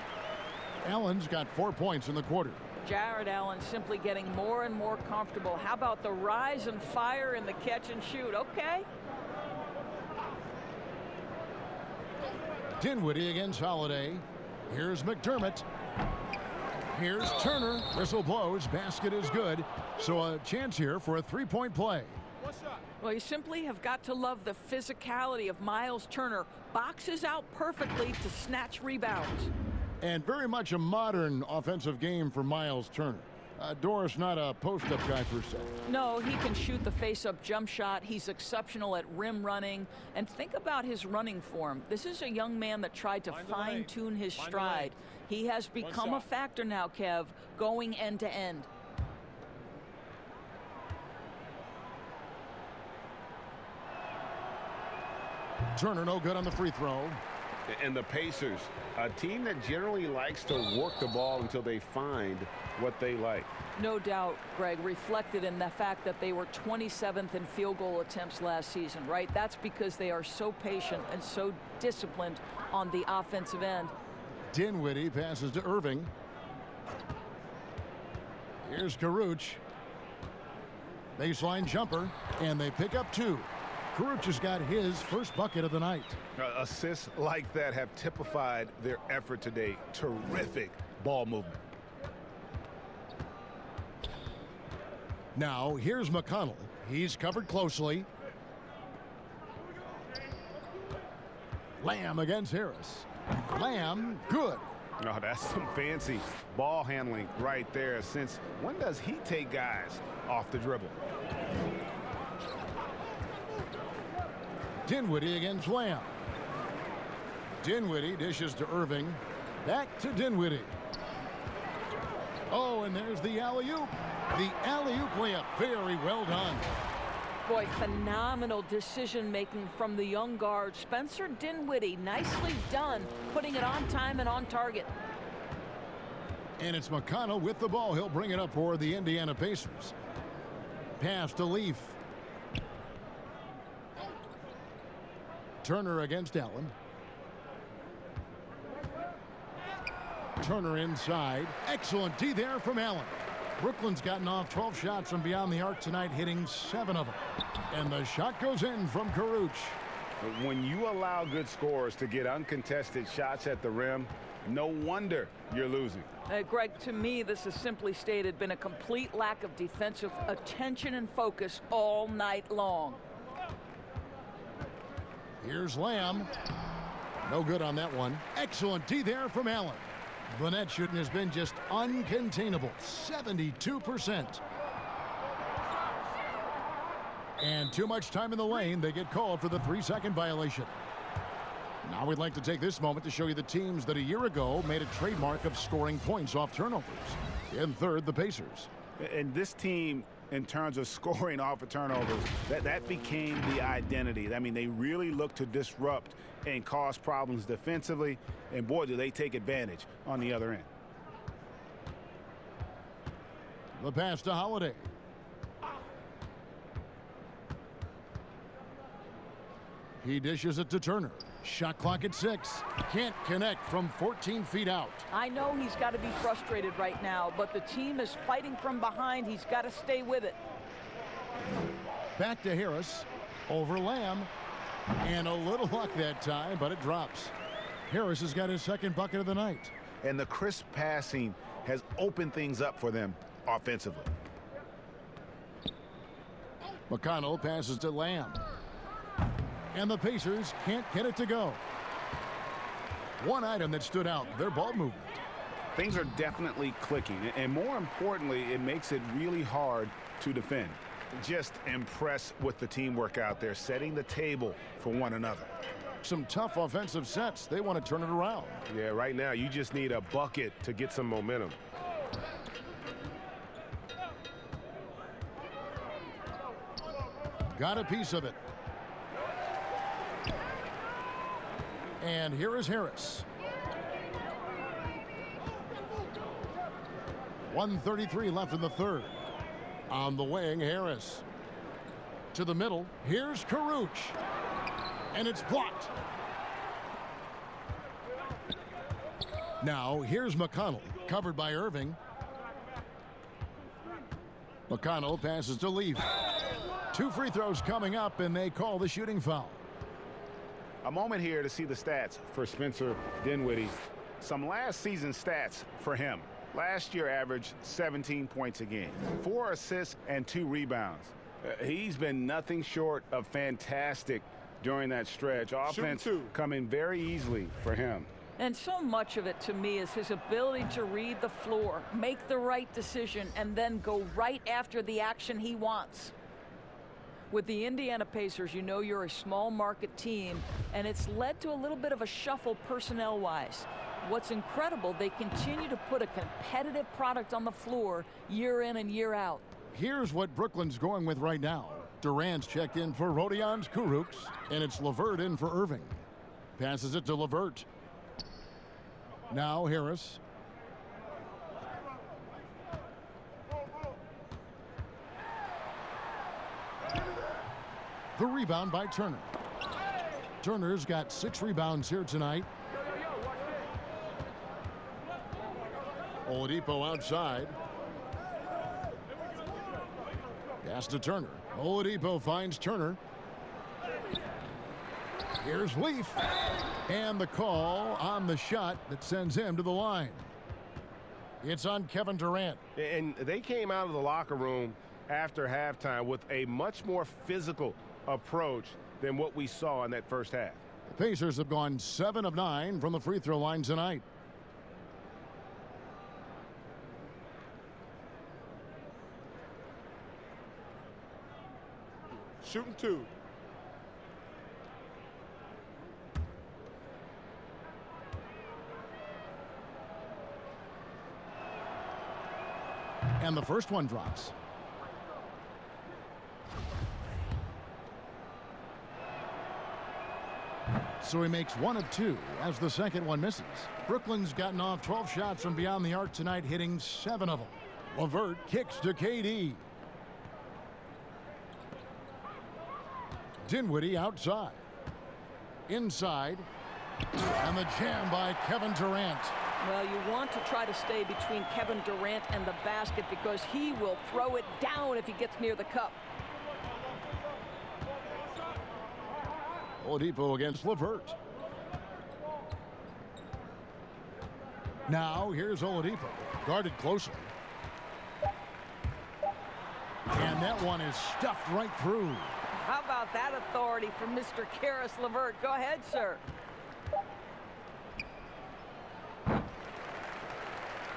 Allen's got 4 points in the quarter. Jared Allen simply getting more and more comfortable. How about the rise and fire in the catch and shoot? Okay. Dinwiddie against Holiday. Here's McDermott. Here's Turner. Whistle blows. Basket is good. So a chance here for a three-point play. Well, you simply have got to love the physicality of Miles Turner. Boxes out perfectly to snatch rebounds. And very much a modern offensive game for Miles Turner. Doris not a post-up guy per se. No, he can shoot the face-up jump shot. He's exceptional at rim running. And think about his running form. This is a young man that tried to fine-tune his stride. He has become a factor now, Kev, going end to end. Turner no good on the free throw. And the Pacers, a team that generally likes to work the ball until they find what they like. No doubt, Greg, reflected in the fact that they were 27th in field goal attempts last season, right? That's because they are so patient and so disciplined on the offensive end. Dinwiddie passes to Irving. Here's Karuch. Baseline jumper, and they pick up 2. Karuch has got his first bucket of the night. Assists like that have typified their effort today. Terrific ball movement. Now, here's McConnell. He's covered closely. Lamb against Harris. Lamb, good. Oh, that's some fancy ball handling right there. Since when does he take guys off the dribble? Dinwiddie against Lamb. Dinwiddie dishes to Irving. Back to Dinwiddie. Oh, and there's the alley-oop. The alley-oop layup. Very well done. Boy, phenomenal decision-making from the young guard, Spencer Dinwiddie. Nicely done, putting it on time and on target. And it's McConnell with the ball. He'll bring it up for the Indiana Pacers. Pass to Leaf. Turner against Allen. Turner inside. Excellent D there from Allen. Brooklyn's gotten off 12 shots from beyond the arc tonight, hitting 7 of them. And the shot goes in from Karuch. When you allow good scorers to get uncontested shots at the rim, no wonder you're losing. Greg, to me, this has simply stated been a complete lack of defensive attention and focus all night long. Here's Lamb. No good on that one. Excellent D there from Allen. The net shooting has been just uncontainable. 72%. And too much time in the lane. They get called for the 3-second violation. Now we'd like to take this moment to show you the teams that a year ago made a trademark of scoring points off turnovers. In third, the Pacers. And this team, in terms of scoring off of turnovers, that became the identity. I mean, they really look to disrupt and cause problems defensively, and boy, do they take advantage on the other end. The pass to Holiday. He dishes it to Turner. Shot clock at 6. Can't connect from 14 feet out. I know he's got to be frustrated right now, but the team is fighting from behind. He's got to stay with it. Back to Harris. Over Lamb. And a little luck that time, but it drops. Harris has got his second bucket of the night. And the crisp passing has opened things up for them offensively. McConnell passes to Lamb. And the Pacers can't get it to go. One item that stood out, their ball movement. Things are definitely clicking, and more importantly, it makes it really hard to defend. Just impressed with the teamwork out there, setting the table for one another. Some tough offensive sets. They want to turn it around. Yeah, right now you just need a bucket to get some momentum. Got a piece of it. And here is Harris. 1:33 left in the third. On the wing, Harris. To the middle. Here's Karuch. And it's blocked. Now, here's McConnell. Covered by Irving. McConnell passes to Leaf. 2 free throws coming up, and they call the shooting foul. A moment here to see the stats for Spencer Dinwiddie. Some last season stats for him. Last year averaged 17 points a game, 4 assists and 2 rebounds. He's been nothing short of fantastic during that stretch. Offense coming very easily for him. And so much of it to me is his ability to read the floor, make the right decision, and then go right after the action he wants. With the Indiana Pacers, you know you're a small market team, and it's led to a little bit of a shuffle personnel-wise. What's incredible, they continue to put a competitive product on the floor year in and year out. Here's what Brooklyn's going with right now. Durant's checked in for Rodions Kurucs, and it's LeVert in for Irving. Passes it to LeVert. Now Harris. The rebound by Turner. Turner's got 6 rebounds here tonight. Oladipo outside. Pass to Turner. Oladipo finds Turner. Here's Leaf. And the call on the shot that sends him to the line. It's on Kevin Durant. And they came out of the locker room after halftime with a much more physical approach than what we saw in that first half. The Pacers have gone 7 of 9 from the free throw line tonight. Shooting 2. And the first one drops. So he makes 1 of 2 as the second one misses. Brooklyn's gotten off 12 shots from beyond the arc tonight, hitting 7 of them. LeVert kicks to KD. Dinwiddie outside. Inside. And the jam by Kevin Durant. Well, you want to try to stay between Kevin Durant and the basket because he will throw it down if he gets near the cup. Oladipo against LeVert. Now here's Oladipo, guarded closely. And that one is stuffed right through. How about that authority from Mr. Karis LeVert? Go ahead, sir.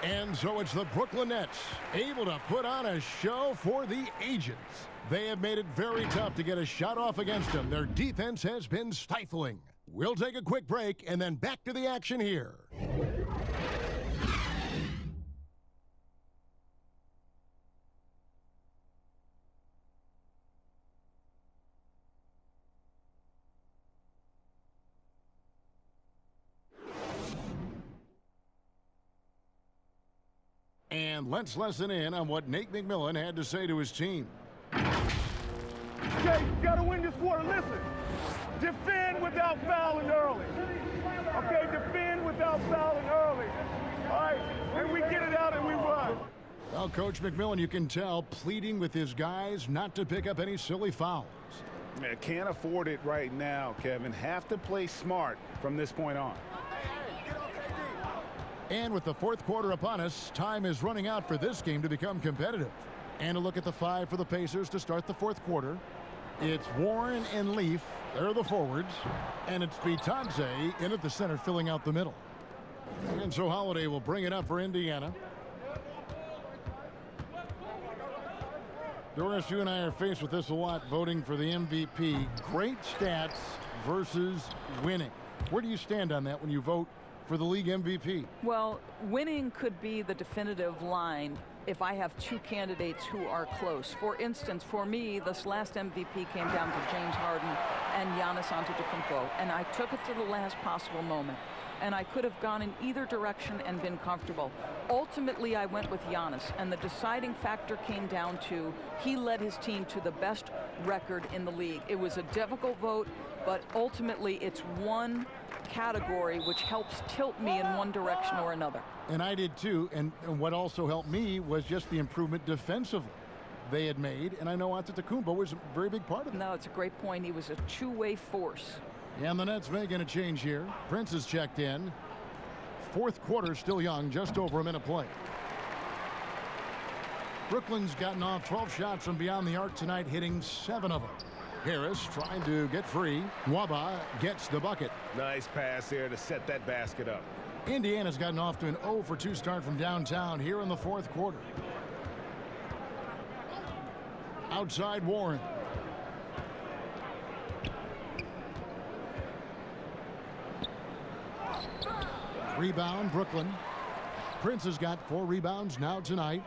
And so it's the Brooklyn Nets able to put on a show for the ages. They have made it very tough to get a shot off against them. Their defense has been stifling. We'll take a quick break and then back to the action here. And let's listen in on what Nate McMillan had to say to his team. Okay, you gotta win this quarter. Listen, defend without fouling early. Okay, defend without fouling early. All right, and we get it out and we run. Well, Coach McMillan, you can tell, pleading with his guys not to pick up any silly fouls. Man, can't afford it right now, Kevin. Have to play smart from this point on. And with the fourth quarter upon us, time is running out for this game to become competitive. And a look at the 5 for the Pacers to start the fourth quarter. It's Warren and Leaf. They're the forwards. And it's Bitadze in at the center, filling out the middle. And so Holiday will bring it up for Indiana. Doris, you and I are faced with this a lot, voting for the MVP. Great stats versus winning. Where do you stand on that when you vote for the league MVP? Well, winning could be the definitive line if I have two candidates who are close. For instance, for me, this last MVP came down to James Harden and Giannis Antetokounmpo, and I took it to the last possible moment. And I could have gone in either direction and been comfortable. Ultimately, I went with Giannis, and the deciding factor came down to he led his team to the best record in the league. It was a difficult vote, but ultimately it's one category which helps tilt me in one direction or another. And I did too, and what also helped me was just the improvement defensively they had made, and I know Antetokounmpo was a very big part of it. No, it's a great point. He was a two-way force. And the Nets making a change here. Prince is checked in. Fourth quarter still young, just over a minute play. Brooklyn's gotten off 12 shots from beyond the arc tonight, hitting 7 of them. Harris trying to get free. Waba gets the bucket. Nice pass there to set that basket up. Indiana's gotten off to an 0 for 2 start from downtown here in the fourth quarter. Outside Warren. Rebound Brooklyn. Prince has got 4 rebounds now tonight.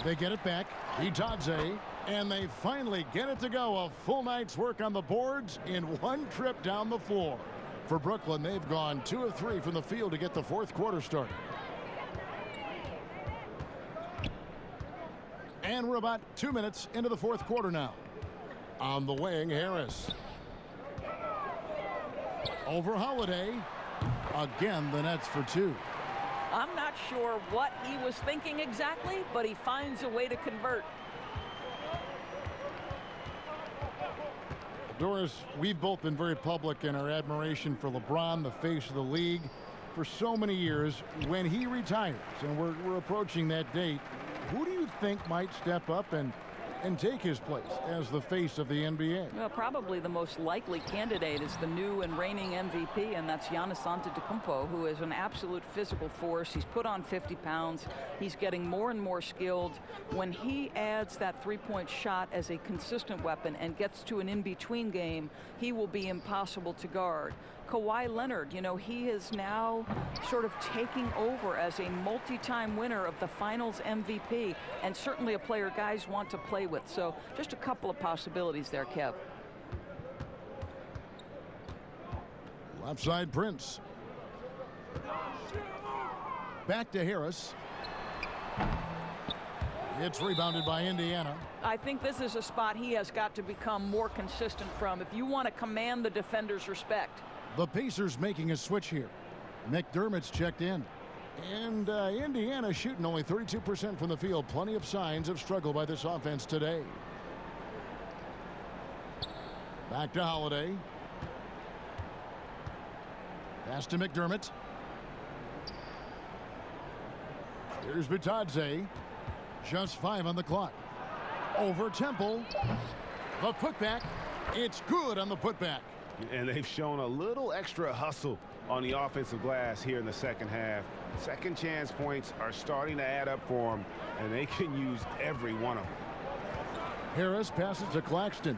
They get it back. Bitadze. And they finally get it to go. A full night's work on the boards in one trip down the floor. For Brooklyn, they've gone 2 of 3 from the field to get the fourth quarter started. And we're about 2 minutes into the fourth quarter now. On the wing, Harris. Over Holiday. Again, the Nets for 2. I'm not sure what he was thinking exactly, but he finds a way to convert. Doris, we've both been very public in our admiration for LeBron, the face of the league, for so many years. When he retires, and we're approaching that date, who do you think might step up and take his place as the face of the NBA? Well, probably the most likely candidate is the new and reigning MVP, and that's Giannis Antetokounmpo, who is an absolute physical force. He's put on 50 pounds. He's getting more and more skilled. When he adds that three-point shot as a consistent weapon and gets to an in-between game, he will be impossible to guard. Kawhi Leonard, you know, he is now sort of taking over as a multi-time winner of the Finals MVP, and certainly a player guys want to play with. So just a couple of possibilities there, Kev. Left side Prince. Back to Harris. It's rebounded by Indiana. I think this is a spot he has got to become more consistent from if you want to command the defender's respect. The Pacers making a switch here. McDermott's checked in. And Indiana shooting only 32% from the field. Plenty of signs of struggle by this offense today. Back to Holiday. Pass to McDermott. Here's Bitadze. Just 5 on the clock. Over Temple. The putback. It's good on the putback. And they've shown a little extra hustle on the offensive glass here in the second half. Second chance points are starting to add up for them, and they can use every one of them. Harris passes to Claxton.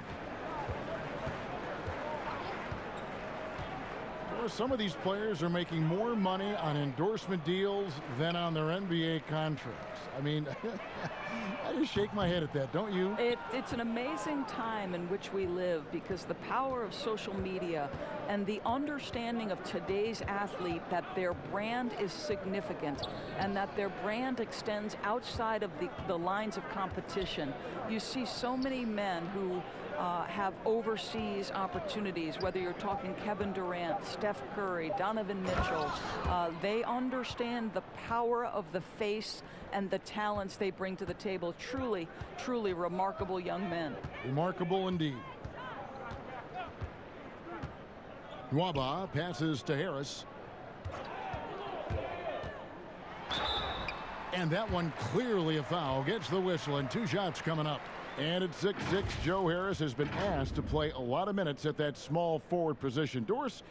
Some of these players are making more money on endorsement deals than on their NBA contracts. I mean, I just shake my head at that, don't you? It's an amazing time in which we live, because the power of social media and the understanding of today's athlete that their brand is significant and that their brand extends outside of the lines of competition. You see so many men who have overseas opportunities, whether you're talking Kevin Durant, Steph Curry, Donovan Mitchell. They understand the power of the face and the talents they bring to the table. Truly, truly remarkable young men. Remarkable indeed. Nwaba passes to Harris. And that one clearly a foul. Gets the whistle, and 2 shots coming up. And at 6'6", Joe Harris has been asked to play a lot of minutes at that small forward position. Doris,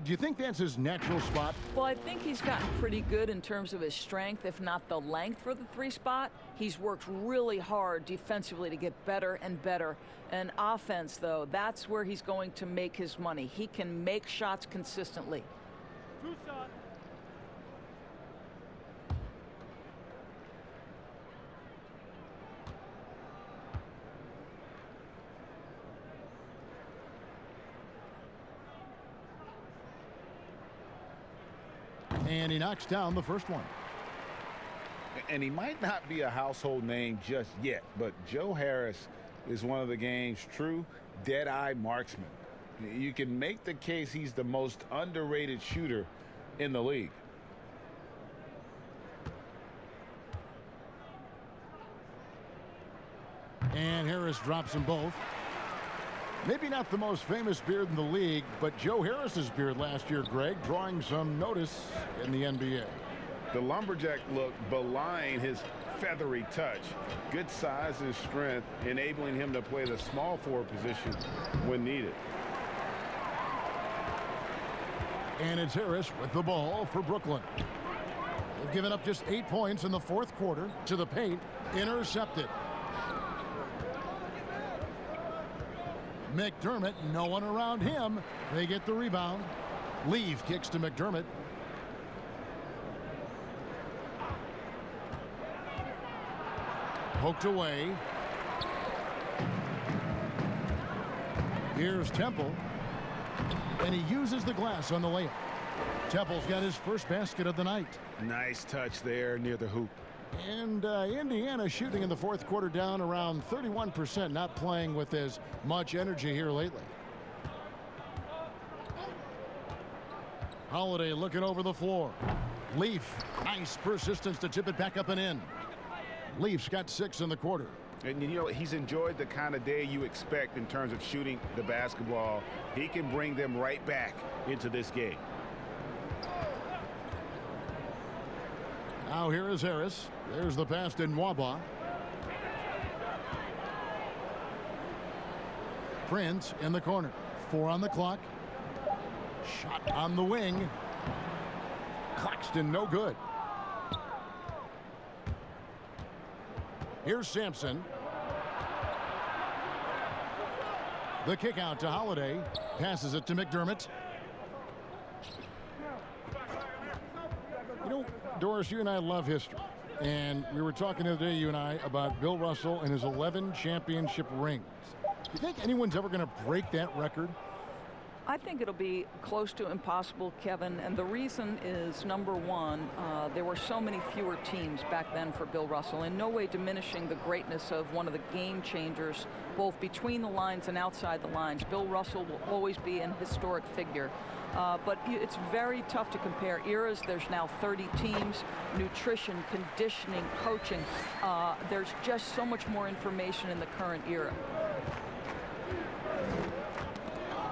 do you think that's his natural spot? Well, I think he's gotten pretty good in terms of his strength, if not the length for the 3 spot. He's worked really hard defensively to get better and better. And offense, though, that's where he's going to make his money. He can make shots consistently. 2 shots. And he knocks down the first one. And he might not be a household name just yet, but Joe Harris is one of the game's true dead-eye marksmen. You can make the case he's the most underrated shooter in the league. And Harris drops them both. Maybe not the most famous beard in the league, but Joe Harris's beard last year, Greg, drawing some notice in the NBA. The lumberjack look belying his feathery touch. Good size and strength, enabling him to play the small forward position when needed. And it's Harris with the ball for Brooklyn. They've given up just 8 points in the 4th quarter. To the paint, intercepted. McDermott, no one around him. They get the rebound. Leave kicks to McDermott. Poked away. Here's Temple. And he uses the glass on the layup. Temple's got his first basket of the night. Nice touch there near the hoop. And Indiana shooting in the 4th quarter down around 31%, not playing with as much energy here lately. Holiday looking over the floor. Leaf, nice persistence to tip it back up and in. Leaf's got 6 in the quarter. And you know, he's enjoyed the kind of day you expect in terms of shooting the basketball. He can bring them right back into this game. Now here is Harris. There's the pass to Nwaba. Prince in the corner. 4 on the clock. Shot on the wing. Claxton no good. Here's Sampson. The kick out to Holiday. Passes it to McDermott. You know, Doris, you and I love history. And we were talking the other day, you and I, about Bill Russell and his 11 championship rings. Do you think anyone's ever going to break that record? I think it'll be close to impossible, Kevin, and the reason is, number one, there were so many fewer teams back then for Bill Russell, in no way diminishing the greatness of one of the game changers, both between the lines and outside the lines. Bill Russell will always be an historic figure. But it's very tough to compare eras. There's now 30 teams, nutrition, conditioning, coaching. There's just so much more information in the current era.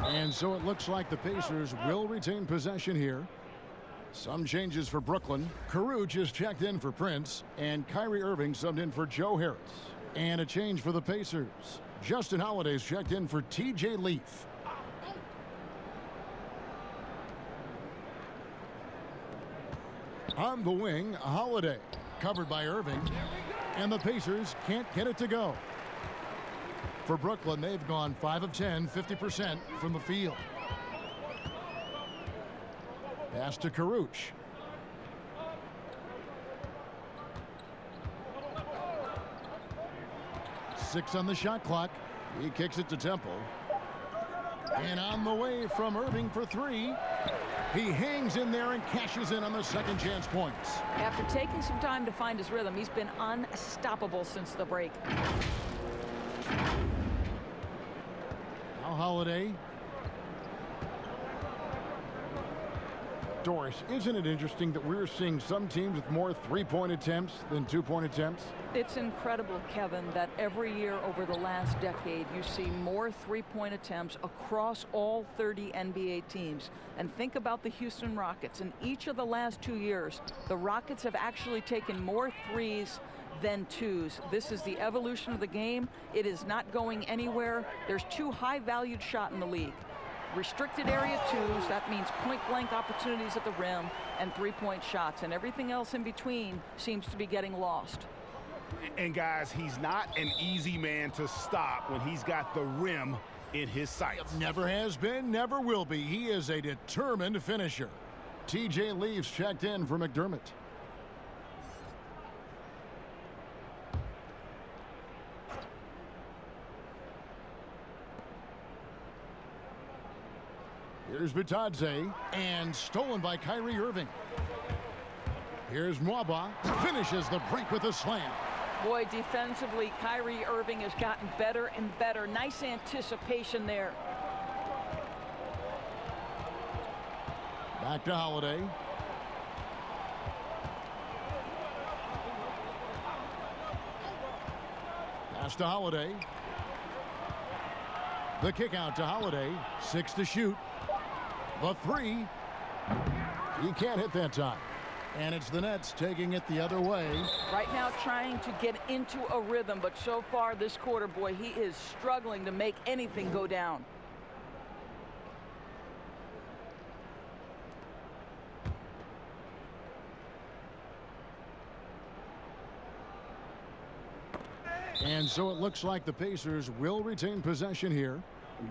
And so it looks like the Pacers will retain possession here. Some changes for Brooklyn. Caruth is checked in for Prince, and Kyrie Irving subbed in for Joe Harris. And a change for the Pacers. Justin Holiday's checked in for TJ Leaf. On the wing, Holiday, covered by Irving, and the Pacers can't get it to go. For Brooklyn, they've gone 5 of 10, 50% from the field. Pass to Caruth. Six on the shot clock. He kicks it to Temple. And on the way from Irving for 3. He hangs in there and cashes in on the second chance points. After taking some time to find his rhythm, he's been unstoppable since the break. Now Holiday. Doris, isn't it interesting that we're seeing some teams with more three-point attempts than two-point attempts? It's incredible, Kevin, that every year over the last decade you see more three-point attempts across all 30 NBA teams. And think about the Houston Rockets. In each of the last 2 years, the Rockets have actually taken more threes than twos. This is the evolution of the game. It is not going anywhere. There's 2 high-valued shots in the league. Restricted area twos, that means point-blank opportunities at the rim, and three-point shots. And everything else in between seems to be getting lost. And guys, he's not an easy man to stop when he's got the rim in his sights. Never has been, never will be. He is a determined finisher. TJ Leaves checked in for McDermott. Here's Bitadze, and stolen by Kyrie Irving. Here's Mwaba, finishes the break with a slam. Boy, defensively, Kyrie Irving has gotten better and better. Nice anticipation there. Back to Holiday. Pass to Holiday. The kick out to Holiday. 6 to shoot. The 3. He can't hit that time. And it's the Nets taking it the other way. Right now trying to get into a rhythm, but so far this quarter, boy, he is struggling to make anything go down. And so it looks like the Pacers will retain possession here.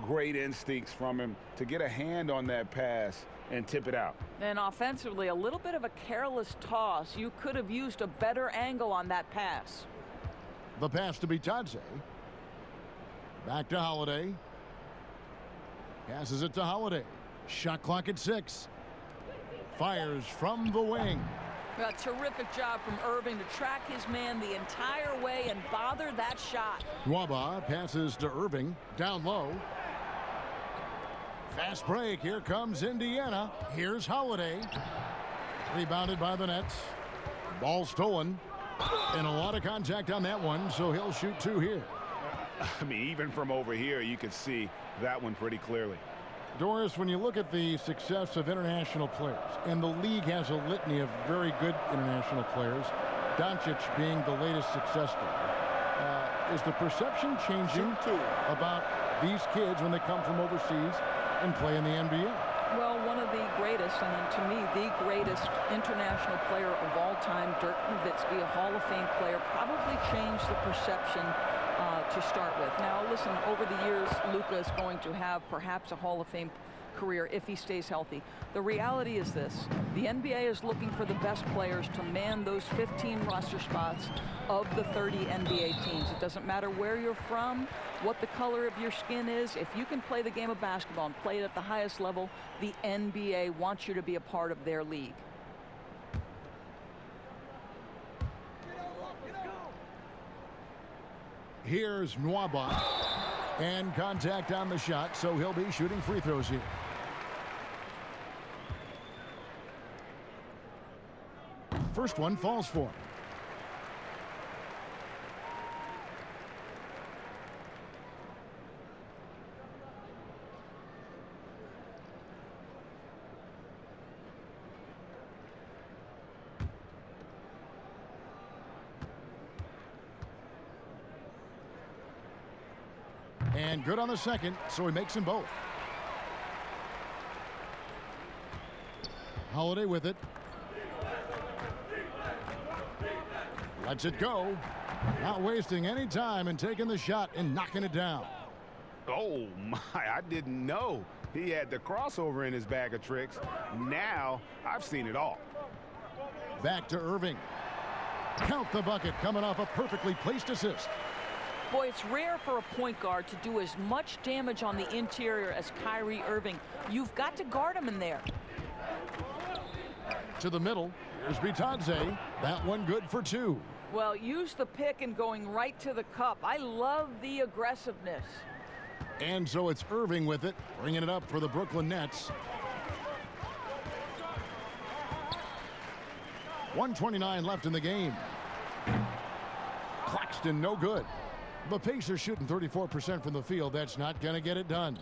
Great instincts from him to get a hand on that pass and tip it out. And offensively, a little bit of a careless toss. You could have used a better angle on that pass. The pass to Bitadze. Back to Holiday. Passes it to Holiday. Shot clock at 6. Fires from the wing. A terrific job from Irving to track his man the entire way and bother that shot. Nwaba passes to Irving. Down low. Fast break. Here comes Indiana. Here's Holiday. Rebounded by the Nets. Ball stolen. And a lot of contact on that one, so he'll shoot 2 here. I mean, even from over here, you could see that one pretty clearly. Doris, when you look at the success of international players, and the league has a litany of very good international players, Doncic being the latest success story, is the perception changing about these kids when they come from overseas and play in the NBA? Well, one of the greatest, and to me, the greatest international player of all time, Dirk Nowitzki, a Hall of Fame player, probably changed the perception to start with. Now, listen, over the years, Luka is going to have perhaps a Hall of Fame career if he stays healthy. The reality is this. The NBA is looking for the best players to man those 15 roster spots of the 30 NBA teams. It doesn't matter where you're from, what the color of your skin is. If you can play the game of basketball and play it at the highest level, the NBA wants you to be a part of their league. Here's Nwaba, and contact on the shot, so he'll be shooting free throws here. First one falls for him. And good on the second, so he makes them both. Holiday with it. Lets it go. Not wasting any time and taking the shot and knocking it down. Oh, my, I didn't know he had the crossover in his bag of tricks. Now I've seen it all. Back to Irving. Count the bucket coming off a perfectly placed assist. Boy, it's rare for a point guard to do as much damage on the interior as Kyrie Irving. You've got to guard him in there. To the middle. Here's Bitadze. That one good for 2. Well, use the pick and going right to the cup. I love the aggressiveness. And so it's Irving with it, bringing it up for the Brooklyn Nets. 1:29 left in the game. Claxton, no good. The Pacers shooting 34% from the field. That's not going to get it done.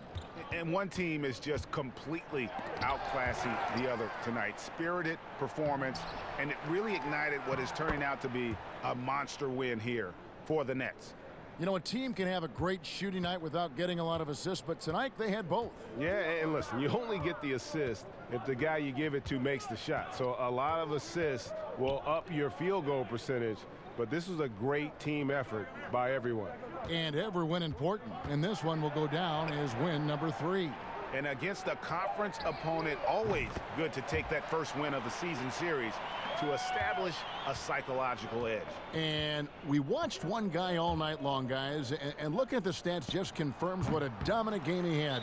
And one team is just completely outclassing the other tonight. Spirited performance, and it really ignited what is turning out to be a monster win here for the Nets. You know, a team can have a great shooting night without getting a lot of assists, but tonight they had both. Yeah, and listen, you only get the assist if the guy you give it to makes the shot. So a lot of assists will up your field goal percentage, but this was a great team effort by everyone. And every win important, and this one will go down as win number 3. And against a conference opponent, always good to take that first win of the season series to establish a psychological edge. And we watched one guy all night long, guys, and looking at the stats just confirms what a dominant game he had.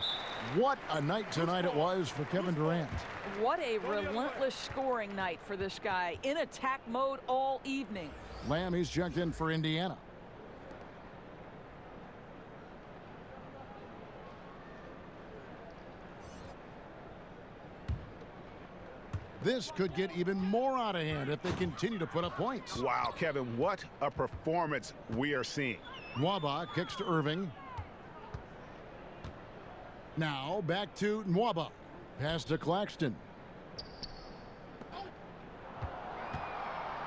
What a night tonight it was for Kevin Durant. What a relentless scoring night for this guy, in attack mode all evening. Lamb, he's checked in for Indiana. This could get even more out of hand if they continue to put up points. Wow, Kevin, what a performance we are seeing. Nwaba kicks to Irving. Now back to Nwaba. Pass to Claxton.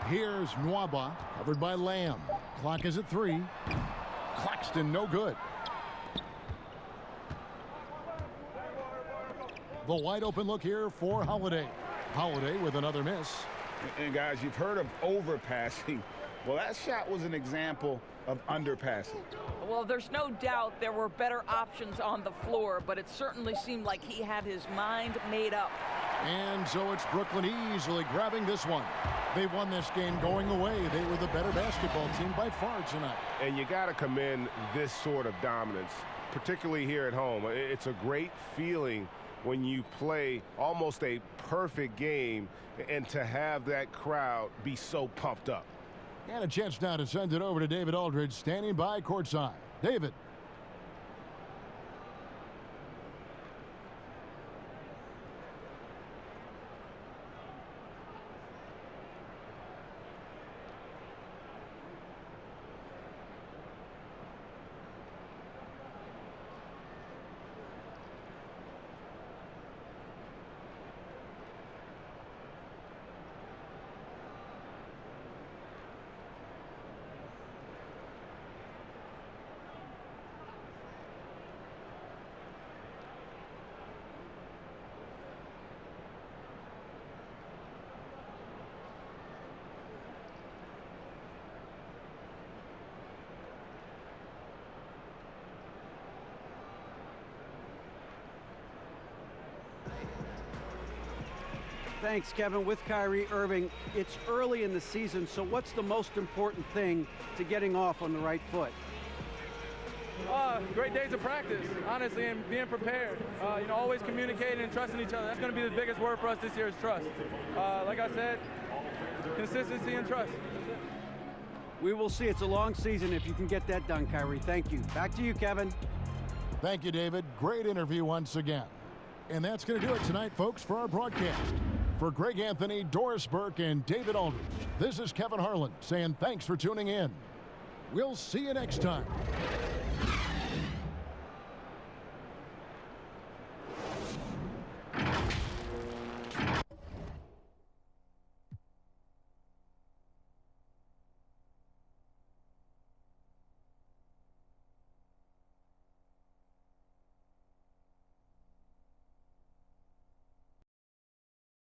Here's Nwaba, covered by Lamb. Clock is at 3. Claxton, no good. The wide open look here for Holiday. Holiday with another miss. And guys, you've heard of overpassing. Well, that shot was an example of underpassing. Well, there's no doubt there were better options on the floor, but it certainly seemed like he had his mind made up. And so it's Brooklyn easily grabbing this one. They won this game going away. They were the better basketball team by far tonight. And you got to commend this sort of dominance, particularly here at home. It's a great feeling when you play almost a perfect game and to have that crowd be so pumped up. And a chance now to send it over to David Aldridge, standing by courtside. David. Thanks, Kevin. With Kyrie Irving, it's early in the season, so what's the most important thing to getting off on the right foot? Great days of practice, honestly, and being prepared. Always communicating and trusting each other. That's going to be the biggest word for us this year is trust. Like I said, consistency and trust. We will see. It's a long season if you can get that done, Kyrie. Thank you. Back to you, Kevin. Thank you, David. Great interview once again. And that's going to do it tonight, folks, for our broadcast. For Greg Anthony, Doris Burke, and David Aldridge, this is Kevin Harlan saying thanks for tuning in. We'll see you next time.